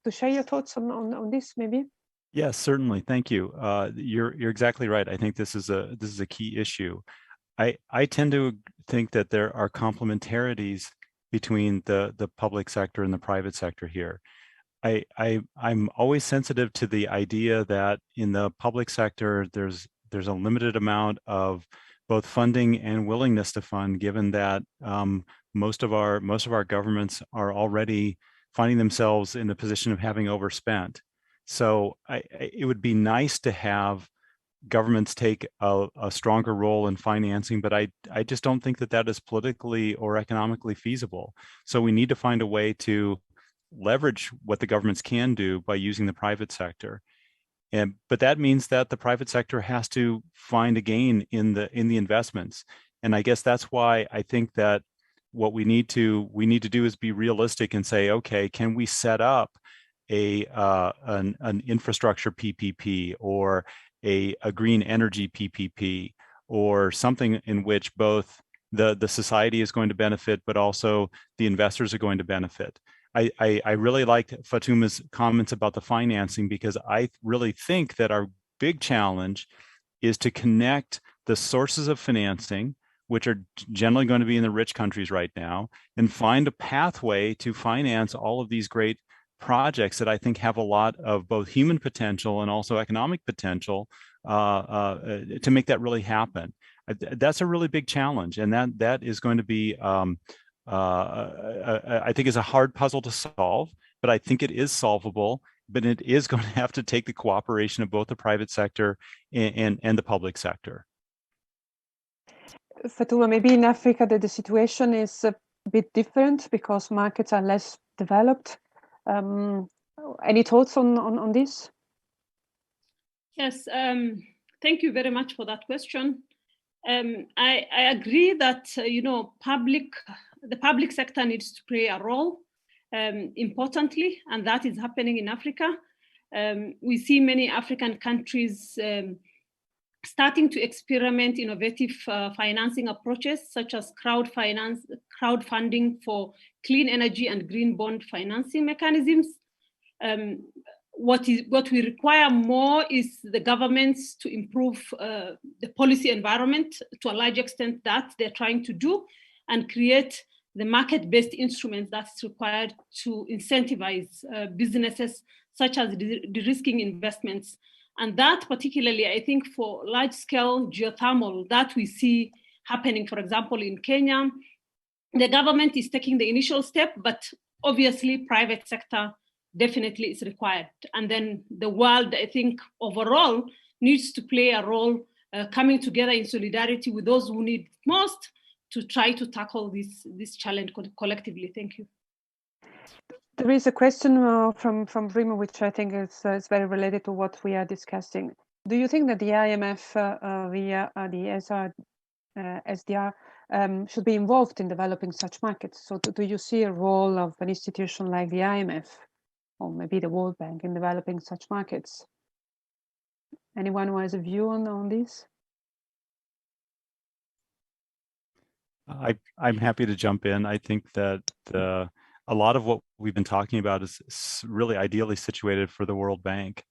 share your thoughts on this, maybe? Yes, certainly. Thank you. You're exactly right. I think this is a key issue. I tend to think that there are complementarities between the public sector and the private sector here. I'm always sensitive to the idea that in the public sector there's a limited amount of both funding and willingness to fund, given that most of our governments are already finding themselves in the position of having overspent. So it would be nice to have governments take a stronger role in financing, but I just don't think that is politically or economically feasible. So we need to find a way to leverage what the governments can do by using the private sector. But that means that the private sector has to find a gain in the investments. And I guess that's why I think that what we need to do is be realistic and say, okay, can we set up an infrastructure PPP or a green energy PPP or something in which both the society is going to benefit, but also the investors are going to benefit. I really liked Fatuma's comments about the financing, because I really think that our big challenge is to connect the sources of financing, which are generally going to be in the rich countries right now, and find a pathway to finance all of these great projects that I think have a lot of both human potential and also economic potential to make that really happen. That's a really big challenge, and that is going to be I think is a hard puzzle to solve, but I think it is solvable. But it is going to have to take the cooperation of both the private sector and the public sector. Fatuma, maybe in Africa the situation is a bit different because markets are less developed. Any thoughts on this? Yes, thank you very much for that question. I agree that the public sector needs to play a role importantly, and that is happening in Africa. We see many African countries starting to experiment innovative financing approaches, such as crowdfunding for clean energy and green bond financing mechanisms. What we require more is the governments to improve the policy environment to a large extent that they're trying to do, and create the market-based instruments that's required to incentivize businesses, such as de-risking investments. And that particularly, I think, for large-scale geothermal that we see happening, for example, in Kenya, the government is taking the initial step, but obviously private sector definitely is required. And then the world, I think, overall needs to play a role coming together in solidarity with those who need most to try to tackle this challenge collectively. Thank you. There is a question from Rym, which I think is very related to what we are discussing. Do you think that the IMF via the SDR should be involved in developing such markets? So do you see a role of an institution like the IMF or maybe the World Bank in developing such markets? Anyone who has a view on this? I'm happy to jump in. I think that a lot of what we've been talking about is really ideally situated for the World Bank.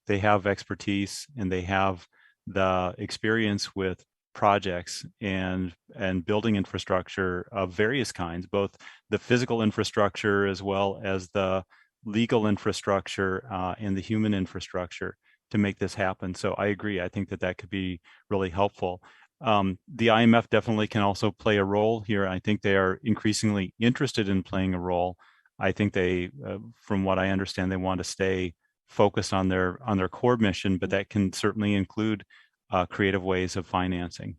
They have expertise and they have the experience with projects and building infrastructure of various kinds, both the physical infrastructure as well as the legal infrastructure and the human infrastructure to make this happen. So I agree. I think that could be really helpful. The IMF definitely can also play a role here. I think they are increasingly interested in playing a role. I think they, from what I understand, they want to stay focused on their core mission, but that can certainly include creative ways of financing.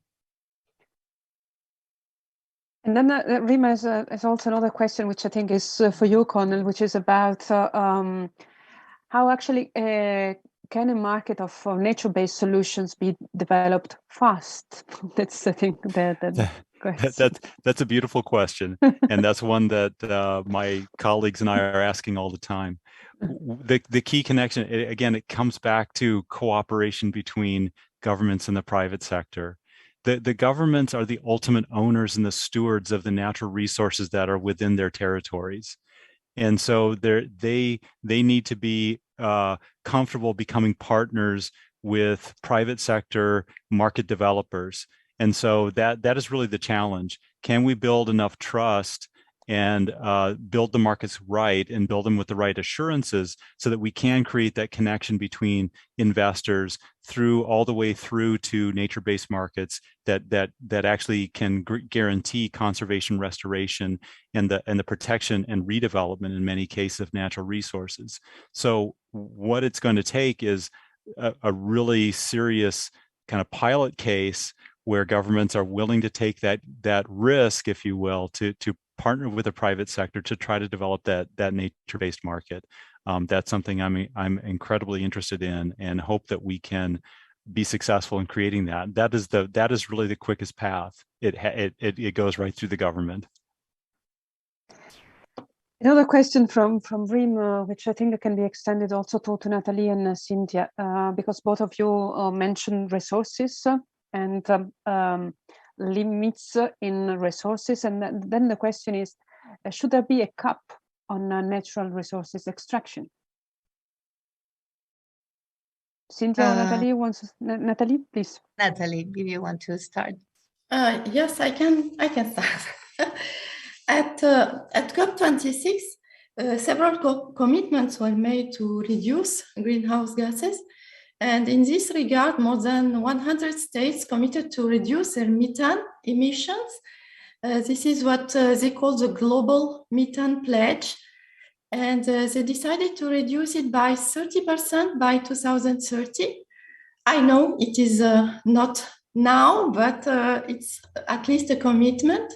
And then Rym has also another question, which I think is for you, Connel, which is about how actually can a market of nature-based solutions be developed fast? That's, I think, the question. That's a beautiful question, and that's one that my colleagues and I are asking all the time. The key connection, again, it comes back to cooperation between governments and the private sector. The governments are the ultimate owners and the stewards of the natural resources that are within their territories. And so they need to be comfortable becoming partners with private sector market developers. And so that is really the challenge. Can we build enough trust and build the markets right and build them with the right assurances so that we can create that connection between investors all the way through to nature-based markets that actually can guarantee conservation, restoration, and the protection and redevelopment in many cases of natural resources. So what it's going to take is a really serious kind of pilot case where governments are willing to take that risk, if you will, to partner with the private sector to try to develop that nature-based market. That's something I'm incredibly interested in, and hope that we can be successful in creating that. That is really the quickest path. It goes right through the government. Another question from Rym, which I think can be extended also to Nathalie and Cynthia, because both of you mentioned resources and limits in resources. And then the question is, should there be a cap on natural resources extraction? Cynthia or Nathalie wants. Nathalie, please. Nathalie, if you want to start. Yes, I can start. At COP26, several commitments were made to reduce greenhouse gases. And in this regard, more than 100 states committed to reduce their methane emissions. This is what they call the Global Methane Pledge. And they decided to reduce it by 30% by 2030. I know it is not now, but it's at least a commitment.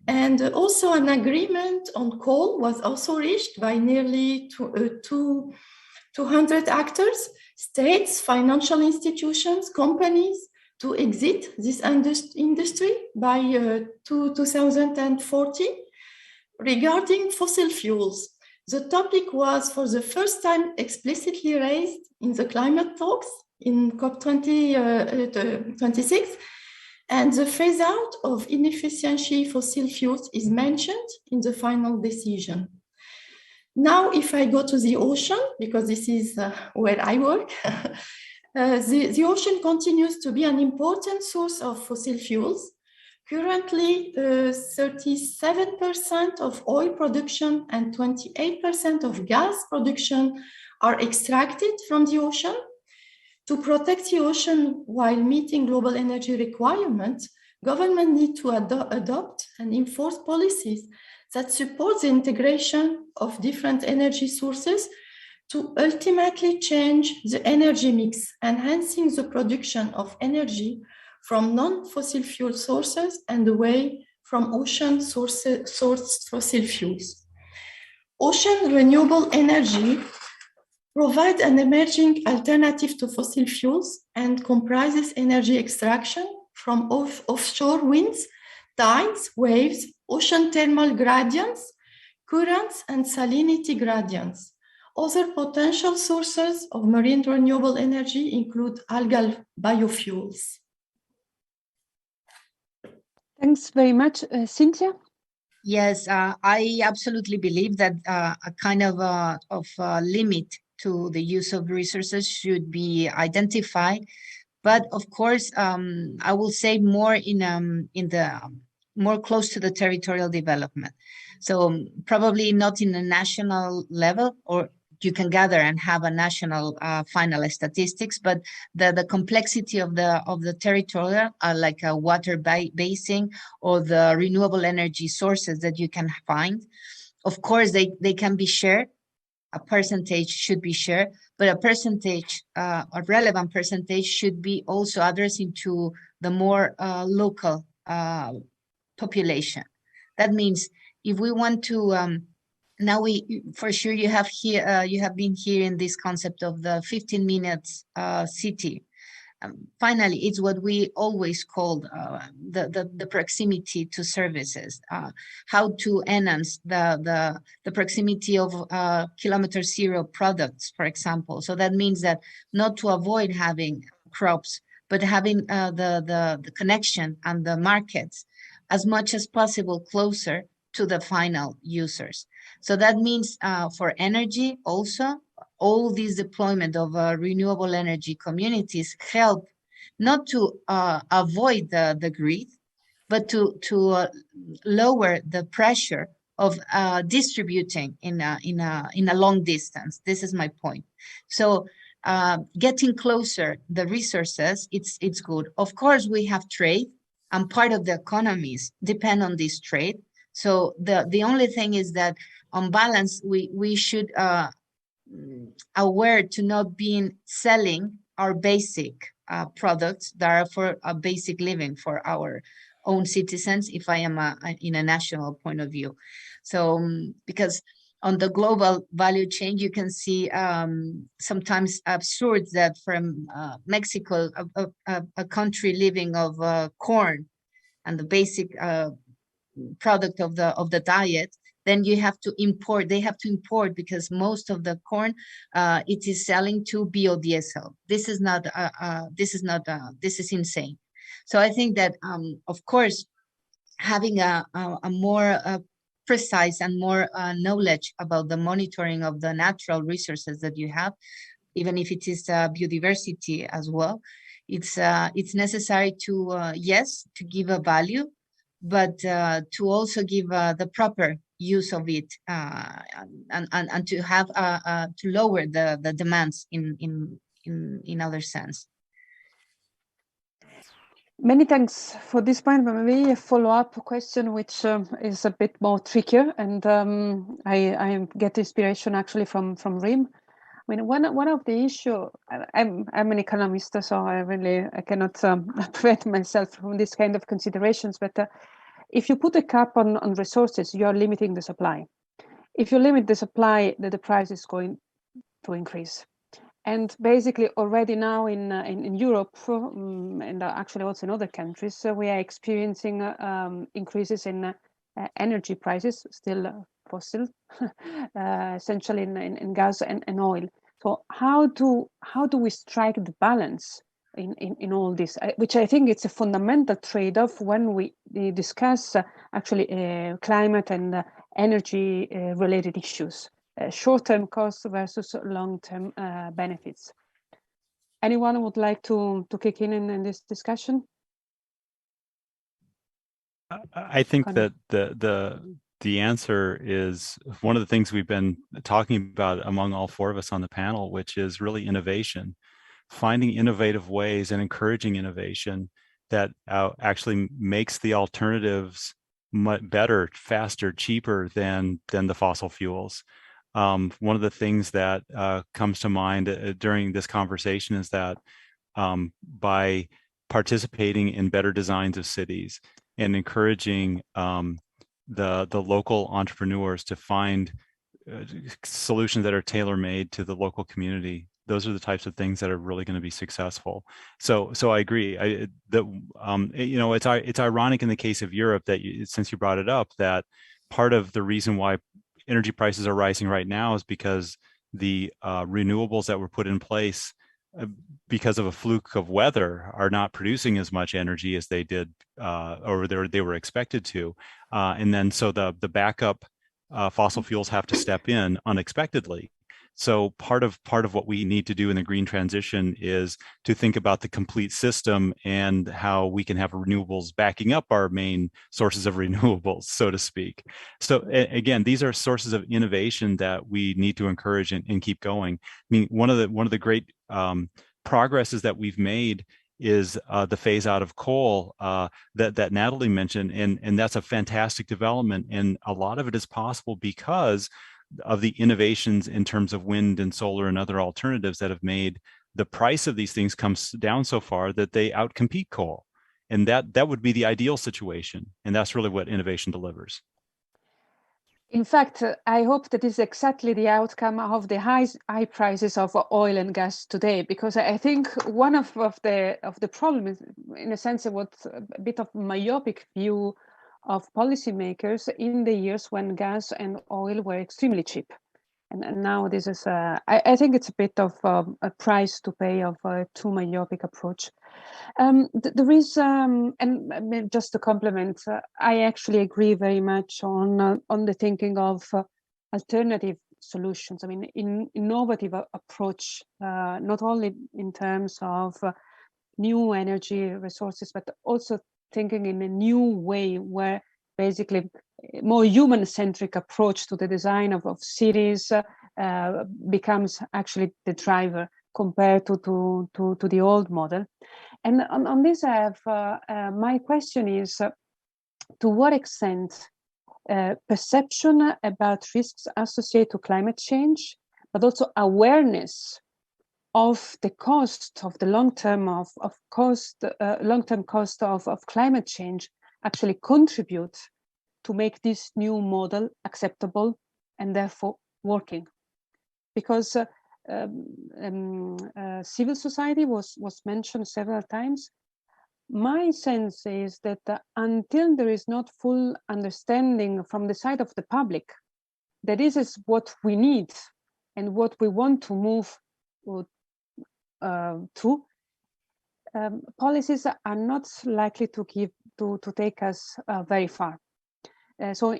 And also an agreement on coal was also reached by nearly 200 actors, states, financial institutions, companies, to exit this industry by 2040. Regarding fossil fuels, The topic was for the first time explicitly raised in the climate talks in COP26, and the phase out of inefficiency fossil fuels is mentioned in the final decision. Now, if I go to the ocean, because this is where I work, the ocean continues to be an important source of fossil fuels. Currently, 37% of oil production and 28% of gas production are extracted from the ocean. To protect the ocean while meeting global energy requirements, governments need to adopt and enforce policies that support the integration of different energy sources to ultimately change the energy mix, enhancing the production of energy from non-fossil fuel sources and away from ocean-sourced fossil fuels. Ocean renewable energy provides an emerging alternative to fossil fuels and comprises energy extraction from offshore winds, tides, waves, ocean thermal gradients, currents, and salinity gradients. Other potential sources of marine renewable energy include algal biofuels. Thanks very much. Cynthia? Yes, I absolutely believe that a kind of limit to the use of resources should be identified. But of course, I will say more in the more close to the territorial development. So probably not in a national level, or you can gather and have a national final statistics, but the complexity of the territorial, like a water basin or the renewable energy sources that you can find, of course they can be shared. A percentage should be shared, but a percentage, a relevant percentage, should be also addressed into the more local population. That means if we want to now for sure you have been hearing this concept of the 15 minutes city. Finally, it's what we always called the proximity to services, how to enhance the proximity of kilometer zero products, for example. So that means that not to avoid having crops, but having the connection and the markets as much as possible closer to the final users. So that means for energy also, all this deployment of renewable energy communities help not to avoid the grid, but to lower the pressure of distributing in a long distance. This is my point. So getting closer the resources, it's good. Of course, we have trade, and part of the economies depend on this trade. So the only thing is that on balance, we should aware to not being selling our basic products that are for a basic living for our own citizens, if I am in a national point of view. So because on the global value chain, you can see sometimes absurd that from Mexico, a country living of corn and the basic product of the diet, then you have to import. They have to import because most of the corn it is selling to biodiesel. This is not. This is insane. So I think that of course, having a more precise and more knowledge about the monitoring of the natural resources that you have, even if it is biodiversity as well, it's necessary to yes, to give a value, but to also give the proper use of it and to have to lower the demands in other sense. Many thanks for this point. But maybe a follow-up question, which is a bit more trickier, and I get inspiration actually from Rym. I mean, one of the issue. I'm an economist, so I cannot prevent myself from this kind of considerations. But if you put a cap on resources, you are limiting the supply. If you limit the supply, the price is going to increase. And basically already now in Europe, and actually also in other countries, we are experiencing increases in energy prices, still fossil, essentially in gas and oil. So how do we strike the balance in all this, which I think it's a fundamental trade-off when we discuss actually climate and energy related issues, short-term costs versus long-term benefits. Anyone would like to kick in this discussion? I think Connel. that the answer is one of the things we've been talking about among all four of us on the panel, which is really innovation, finding innovative ways and encouraging innovation that actually makes the alternatives much better, faster, cheaper than the fossil fuels. One of the things that comes to mind during this conversation is that by participating in better designs of cities and encouraging the local entrepreneurs to find solutions that are tailor-made to the local community, those are the types of things that are really going to be successful. So I agree. It's ironic in the case of Europe that since you brought it up, that part of the reason why energy prices are rising right now is because the renewables that were put in place because of a fluke of weather are not producing as much energy as they did or they were expected to. And then so the backup fossil fuels have to step in unexpectedly. So part of what we need to do in the green transition is to think about the complete system and how we can have renewables backing up our main sources of renewables, so to speak. So again, these are sources of innovation that we need to encourage and keep going. I mean, one of the great progresses that we've made is the phase out of coal that Nathalie mentioned, and that's a fantastic development. And a lot of it is possible because of the innovations in terms of wind and solar and other alternatives that have made the price of these things come down so far that they outcompete coal. And that would be the ideal situation. And that's really what innovation delivers. In fact, I hope that is exactly the outcome of the high prices of oil and gas today, because I think one of the problems, in a sense, it was a bit of myopic view of policymakers in the years when gas and oil were extremely cheap. And now this is, I think it's a bit of a price to pay of a too myopic approach. There is, and just to complement, I actually agree very much on the thinking of alternative solutions. I mean, innovative approach, not only in terms of new energy resources, but also thinking in a new way where basically a more human-centric approach to the design of cities becomes actually the driver compared to the old model. And on this, I have my question is, to what extent perception about risks associated to climate change, but also awareness of the cost of the long-term cost of climate change actually contribute to make this new model acceptable and therefore working? Because civil society was mentioned several times. My sense is that until there is not full understanding from the side of the public that this is what we need and what we want to move to, policies are not likely to take us very far. So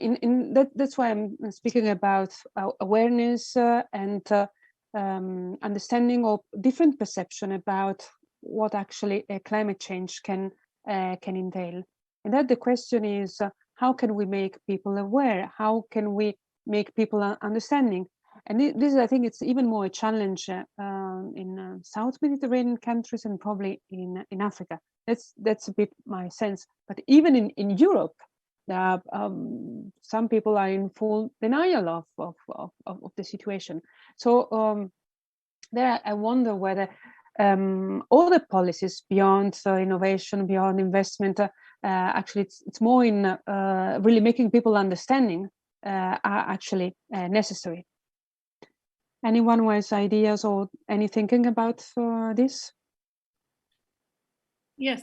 that's why I'm speaking about awareness and understanding of different perception about what actually climate change can entail. And that the question is, how can we make people aware? How can we make people understanding? And this, I think, it's even more a challenge in South Mediterranean countries and probably in Africa. That's a bit my sense. But even in Europe, there are, some people are in full denial of the situation. So there, I wonder whether other policies beyond innovation, beyond investment, actually it's more in really making people understanding are actually necessary. Anyone who has ideas or any thinking about this? Yes,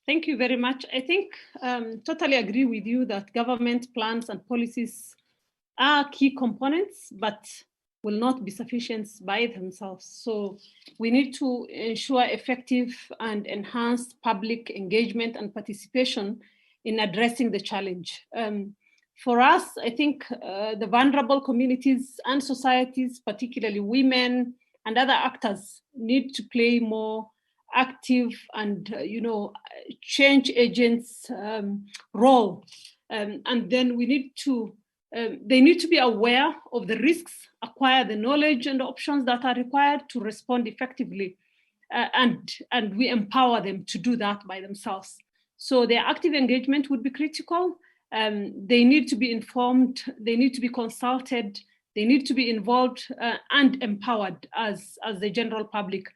Thank you very much. I think totally agree with you that government plans and policies are key components, but will not be sufficient by themselves. So we need to ensure effective and enhanced public engagement and participation in addressing the challenge. For us, I think the vulnerable communities and societies, particularly women and other actors, need to play more active and change agents role, and then we need to they need to be aware of the risks, acquire the knowledge and options that are required to respond effectively, and we empower them to do that by themselves. So their active engagement would be critical. They need to be informed, they need to be consulted, they need to be involved and empowered as the general public.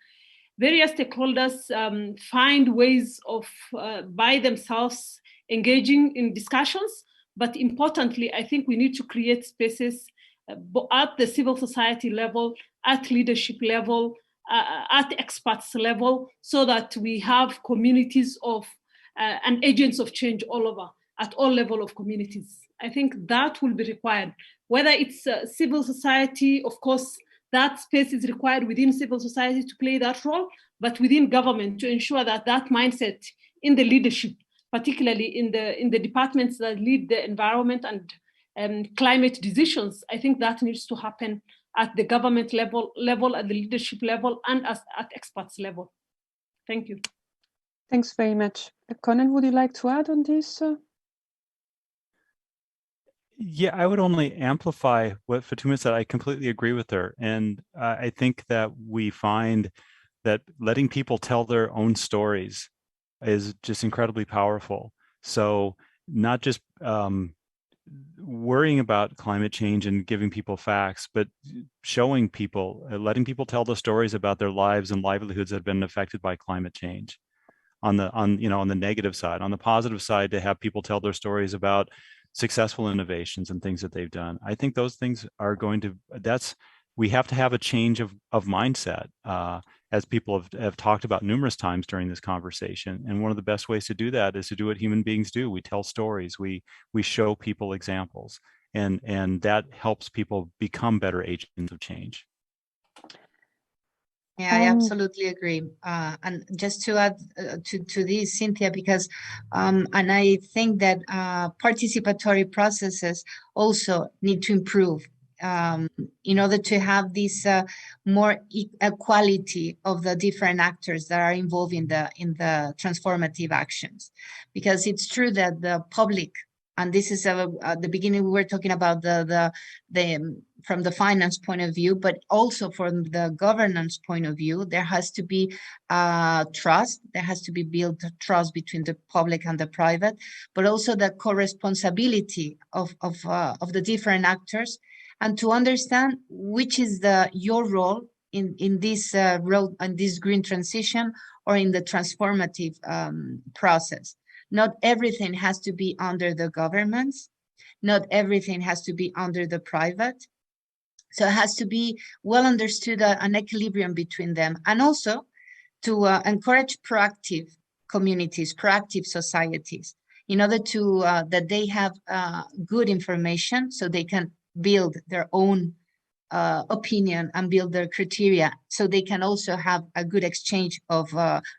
Various stakeholders find ways of, by themselves, engaging in discussions, but importantly, I think we need to create spaces at the civil society level, at leadership level, at experts level, so that we have communities of and agents of change all over, at all level of communities. I think that will be required. Whether it's civil society, of course, that space is required within civil society to play that role, but within government to ensure that that mindset in the leadership, particularly in the departments that lead the environment and climate decisions, I think that needs to happen at the government level, at the leadership level, and at experts level. Thank you. Thanks very much. Connel, would you like to add on this? Yeah, I would only amplify what Fatuma said. I completely agree with her. And I think that we find that letting people tell their own stories is just incredibly powerful. So not just worrying about climate change and giving people facts, but showing people, letting people tell the stories about their lives and livelihoods that have been affected by climate change. On the negative side. On the positive side, to have people tell their stories about successful innovations and things that they've done. I think those things are going to, we have to have a change of mindset, as people have talked about numerous times during this conversation. And one of the best ways to do that is to do what human beings do. We tell stories, we show people examples, and that helps people become better agents of change. Yeah, I absolutely agree. And just to add to this, Cynthia, because and I think that participatory processes also need to improve in order to have this more equality of the different actors that are involved in the transformative actions. Because it's true that the public, and this is at the beginning we were talking about the from the finance point of view, but also from the governance point of view, there has to be trust. There has to be built trust between the public and the private, but also the co-responsibility of the different actors, and to understand which is your role in this road and this green transition or in the transformative process. Not everything has to be under the governments. Not everything has to be under the private. So it has to be well understood, an equilibrium between them, and also to encourage proactive communities, proactive societies, in order to that they have good information so they can build their own opinion and build their criteria, so they can also have a good exchange of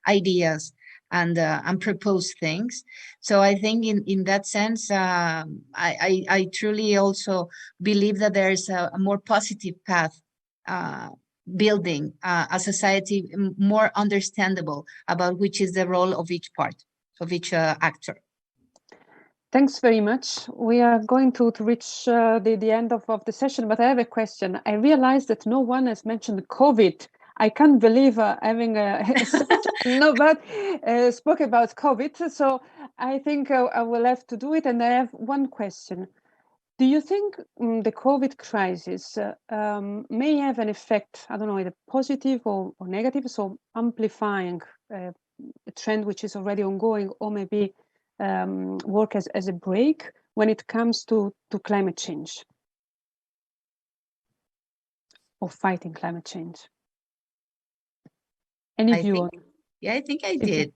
ideas and propose things. So I think in that sense, I truly also believe that there is a more positive path building a society more understandable about which is the role of each part, of each actor. Thanks very much. We are going to reach the end of the session, but I have a question. I realized that no one has mentioned COVID. I can't believe having nobody spoke about COVID. So I think I will have to do it. And I have one question. Do you think the COVID crisis may have an effect, I don't know, either positive or negative, so amplifying a trend which is already ongoing, or maybe work as a break when it comes to climate change or fighting climate change? Any view on? Yeah, I think I did.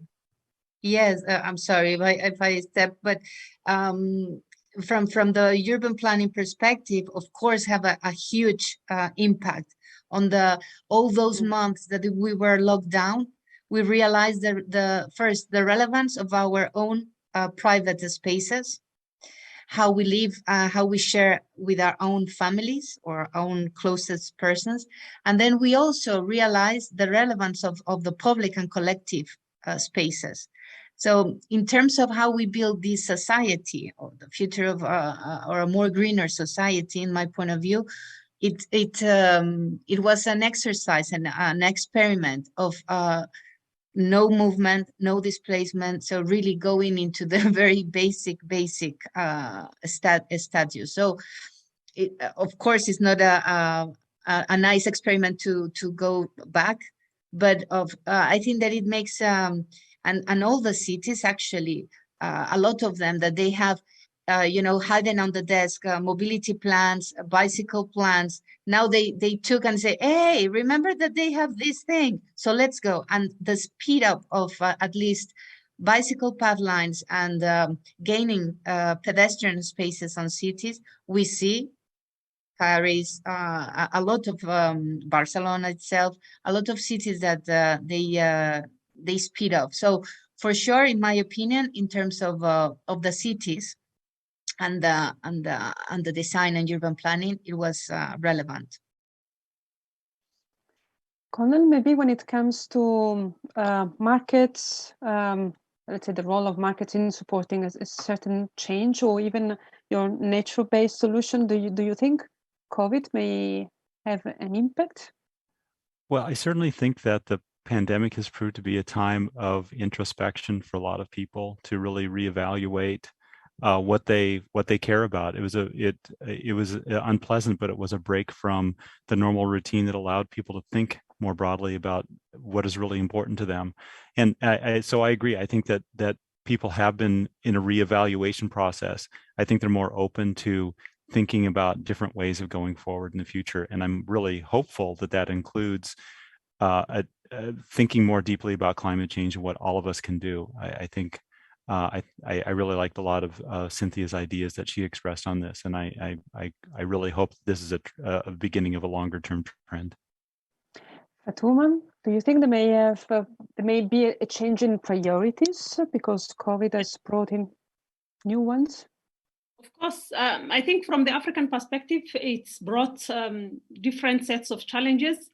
Yes, I'm sorry if I step, but from the urban planning perspective, of course, have a huge impact on all those months that we were locked down. We realized the relevance of our own private spaces, how we live, how we share with our own families or our own closest persons. And then we also realized the relevance of the public and collective spaces. So in terms of how we build this society or the future of or a more greener society, in my point of view, it was an exercise and an experiment of no movement, no displacement. So really going into the very basic status. So of course, it's not a nice experiment to go back, but I think that it makes and all the cities actually, a lot of them that they have, hidden on the desk, mobility plans, bicycle plans. Now they took and say, hey, remember that they have this thing, so let's go. And the speed up of at least bicycle path lines and gaining pedestrian spaces on cities, we see Paris, a lot of Barcelona itself, a lot of cities that they speed up. So for sure, in my opinion, in terms of the cities and the design and urban planning, it was relevant. Connel, maybe when it comes to markets, let's say the role of markets in supporting a certain change, or even your nature-based solution, do you think COVID may have an impact? Well, I certainly think that the pandemic has proved to be a time of introspection for a lot of people to really reevaluate what they care about. It was unpleasant, but it was a break from the normal routine that allowed people to think more broadly about what is really important to them. And so I agree. I think that people have been in a reevaluation process. I think they're more open to thinking about different ways of going forward in the future. And I'm really hopeful that that includes thinking more deeply about climate change and what all of us can do. I think I really liked a lot of Cynthia's ideas that she expressed on this, and I really hope this is a beginning of a longer term trend. Fatuma, do you think there may be a change in priorities because COVID has brought in new ones? Of course, I think from the African perspective, it's brought different sets of challenges.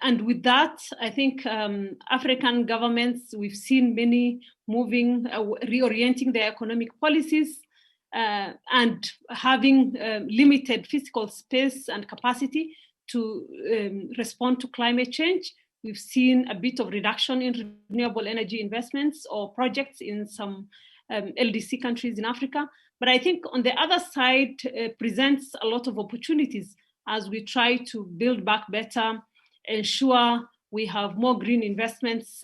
And with that, I think African governments, we've seen many moving, reorienting their economic policies and having limited physical space and capacity to respond to climate change. We've seen a bit of reduction in renewable energy investments or projects in some LDC countries in Africa. But I think on the other side, presents a lot of opportunities as we try to build back better, ensure we have more green investments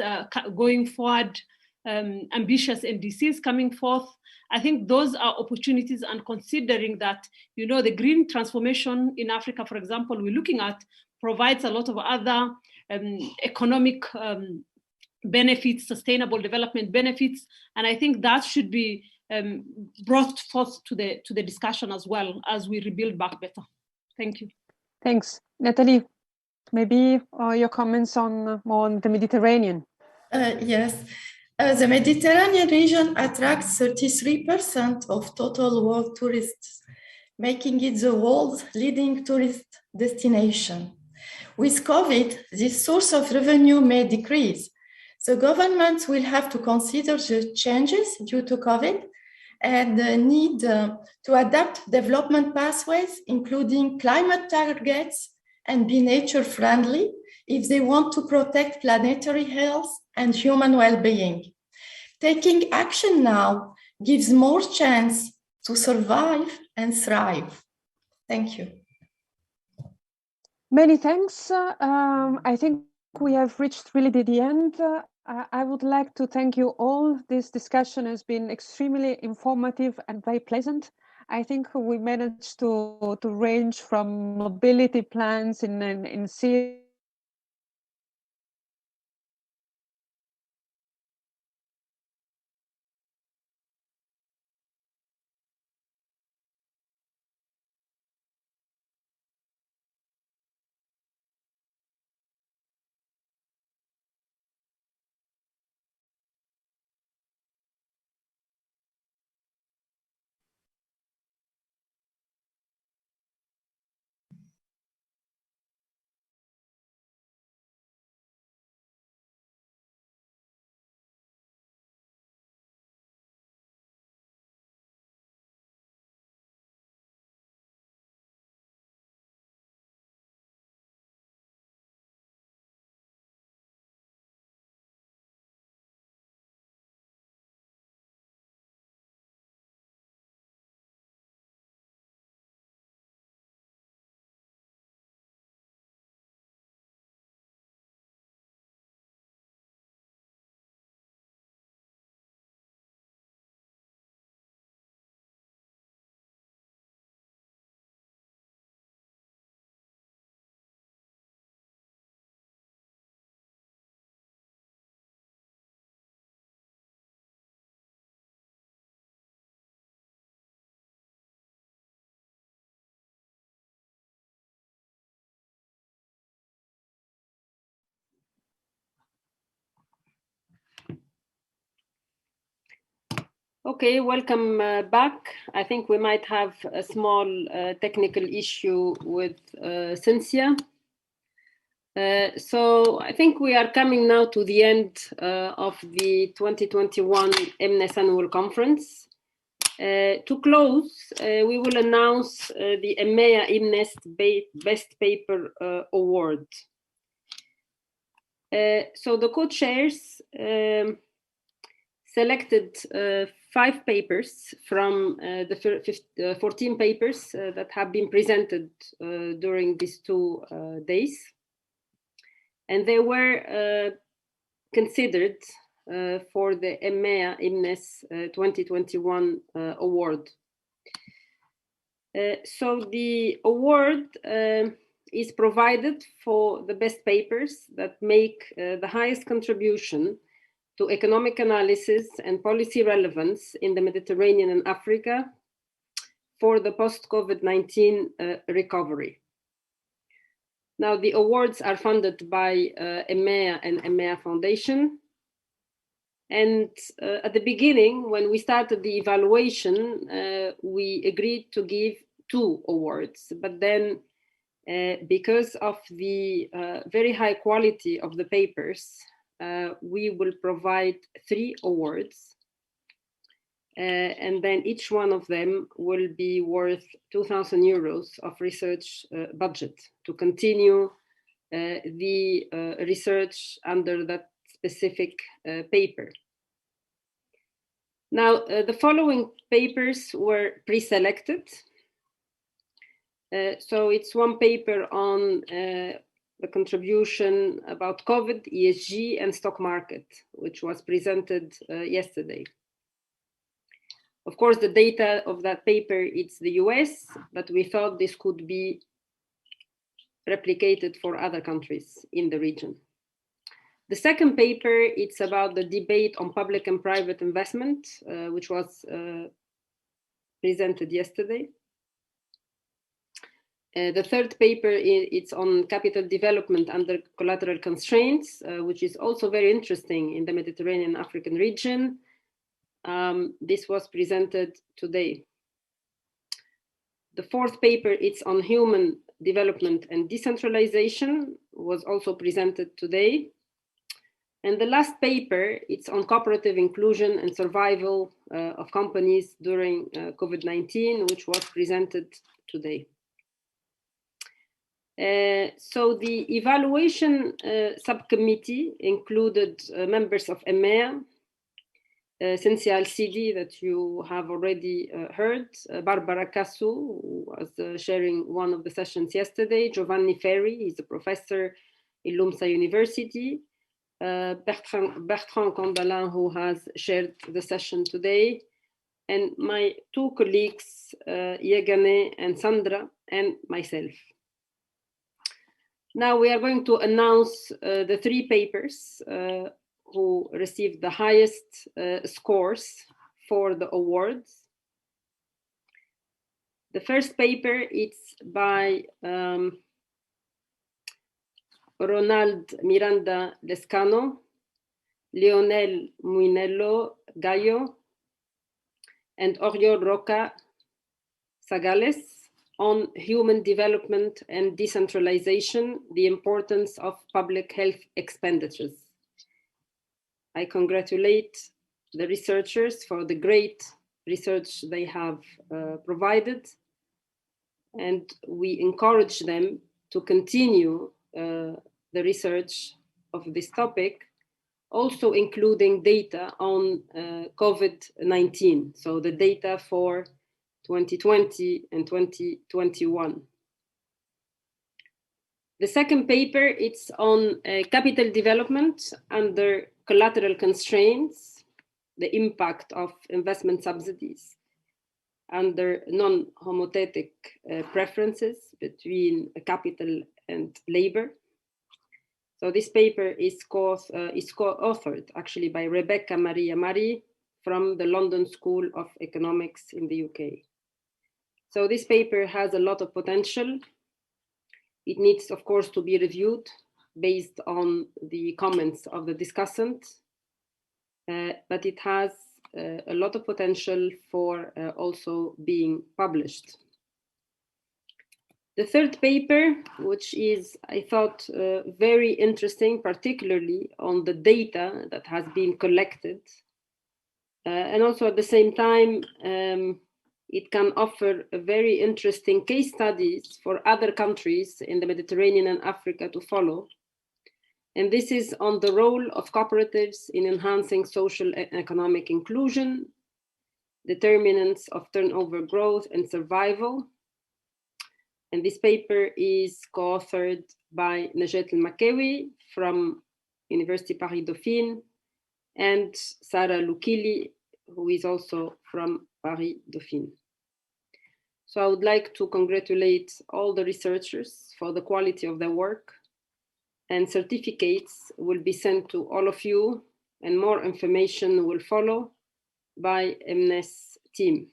going forward, ambitious NDCs coming forth. I think those are opportunities, and considering that, the green transformation in Africa, for example, we're looking at provides a lot of other economic benefits, sustainable development benefits. And I think that should be brought forth to the discussion as well as we rebuild back better. Thank you. Thanks. Nathalie, maybe your comments on the Mediterranean. Yes. The Mediterranean region attracts 33% of total world tourists, making it the world's leading tourist destination. With COVID, this source of revenue may decrease. The governments will have to consider the changes due to COVID and the need to adapt development pathways, including climate targets, and be nature-friendly if they want to protect planetary health and human well-being. Taking action now gives more chance to survive and thrive. Thank you. Many thanks. I think we have reached really the end. I would like to thank you all. This discussion has been extremely informative and very pleasant. I think we managed to range from mobility plans in cities Okay, welcome back. I think we might have a small technical issue with Cinzia. So I think we are coming now to the end of the 2021 EMNES Annual Conference. To close, we will announce the EMEA EMNES Best Paper Award. So the co-chairs selected 5 papers from the 14 papers that have been presented during these 2 days. And they were considered for the EMEA EMNES 2021 award. So the award is provided for the best papers that make the highest contribution to economic analysis and policy relevance in the Mediterranean and Africa for the post-COVID-19 recovery. Now, the awards are funded by EMEA and EMEA Foundation. And at the beginning, when we started the evaluation, we agreed to give 2 awards. But then, because of the very high quality of the papers, we will provide 3 awards. And then each one of them will be worth 2,000 euros of research budget to continue the research under that specific paper. Now, the following papers were pre-selected. So it's one paper on the contribution about COVID, ESG, and stock market, which was presented yesterday. Of course, the data of that paper, it's the US, but we thought this could be replicated for other countries in the region. The second paper, it's about the debate on public and private investment, which was presented yesterday. The third paper, it's on capital development under collateral constraints, which is also very interesting in the Mediterranean African region. This was presented today. The fourth paper, it's on human development and decentralization, was also presented today. And the last paper, it's on cooperative inclusion and survival of companies during COVID-19, which was presented today. So the evaluation subcommittee included members of EMEA, Cynthia Alcidi, that you have already heard, Barbara Cassou, who was sharing one of the sessions yesterday, Giovanni Ferri, he's a professor in Lumsa University, Bertrand Condalin, who has shared the session today, and my 2 colleagues, Yegane and Sandra, and myself. Now we are going to announce the 3 papers who received the highest scores for the awards. The first paper, it's by Ronald Miranda Lescano, Leonel Muinello Gallo, and Oriol Roca Sagales on human development and decentralization, the importance of public health expenditures. I congratulate the researchers for the great research they have provided, and we encourage them to continue the research of this topic, also including data on COVID-19, so the data for 2020 and 2021. The second paper, it's on capital development under collateral constraints, the impact of investment subsidies under non-homothetic preferences between capital and labor. So this paper is co-authored actually by Rebecca Maria Mari from the London School of Economics in the UK. So this paper has a lot of potential. It needs, of course, to be reviewed based on the comments of the discussant, but it has a lot of potential for also being published. The third paper, which is, I thought, very interesting, particularly on the data that has been collected, and also at the same time, it can offer a very interesting case studies for other countries in the Mediterranean and Africa to follow. And this is on the role of cooperatives in enhancing social and economic inclusion, determinants of turnover growth and survival. And this paper is co-authored by Najat El-Makawi from University Paris-Dauphine and Sarah Lukili, who is also from Paris-Dauphine. So I would like to congratulate all the researchers for the quality of their work, and certificates will be sent to all of you, and more information will follow by EMNES team.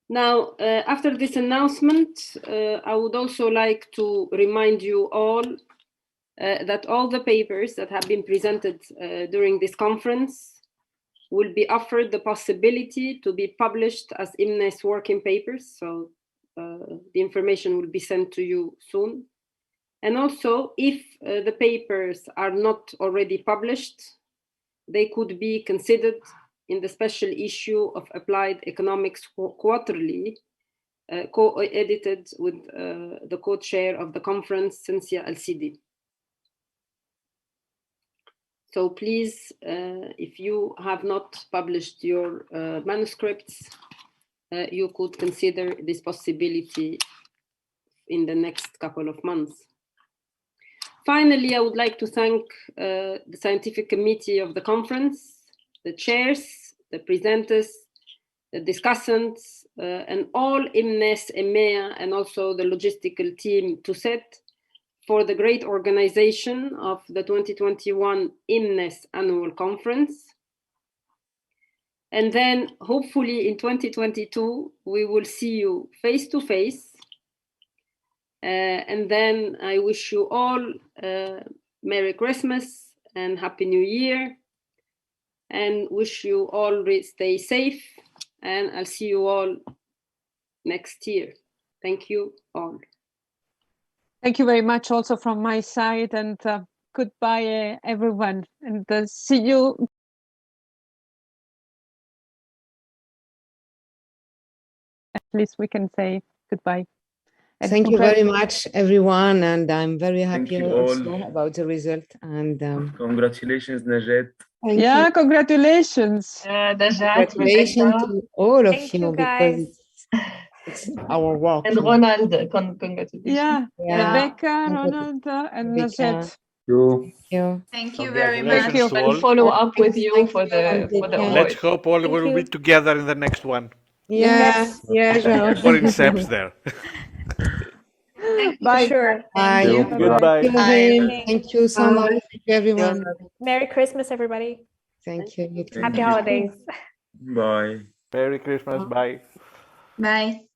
Now, after this announcement, I would also like to remind you all that all the papers that have been presented during this conference will be offered the possibility to be published as EMNES working papers. So the information will be sent to you soon. And also, if the papers are not already published, they could be considered in the special issue of Applied Economics Quarterly, co-edited with the co-chair of the conference, Cynthia Alcidi. So please, if you have not published your manuscripts, you could consider this possibility in the next couple of months. Finally, I would like to thank the scientific committee of the conference, the chairs, the presenters, the discussants, and all EMNES, EMEA, and also the logistical team to set for the great organization of the 2021 EMNES Annual Conference. And then hopefully in 2022, we will see you face to face. And then I wish you all Merry Christmas and Happy New Year, and wish you all stay safe, and I'll see you all next year. Thank you all. Thank you very much also from my side, and goodbye everyone, and see you. At least we can say goodbye. And thank you very much, everyone, and I'm very happy also about the result. And congratulations, Najat. Yeah, congratulations. Congratulations to all of you, because it's our work. And Ronald, congratulations. Yeah, Rebecca, Ronald, and Najat. Thank you very much. Thank you. I'll follow up with you for the award. Let's hope all will be together in the next one. Yes. Or in CEPS there. Bye. Sure. Bye. Goodbye. Bye. Thank you so much. Thank you, everyone. Merry Christmas, everybody. Thank you. Happy holidays. Bye. Merry Christmas. Bye. Bye.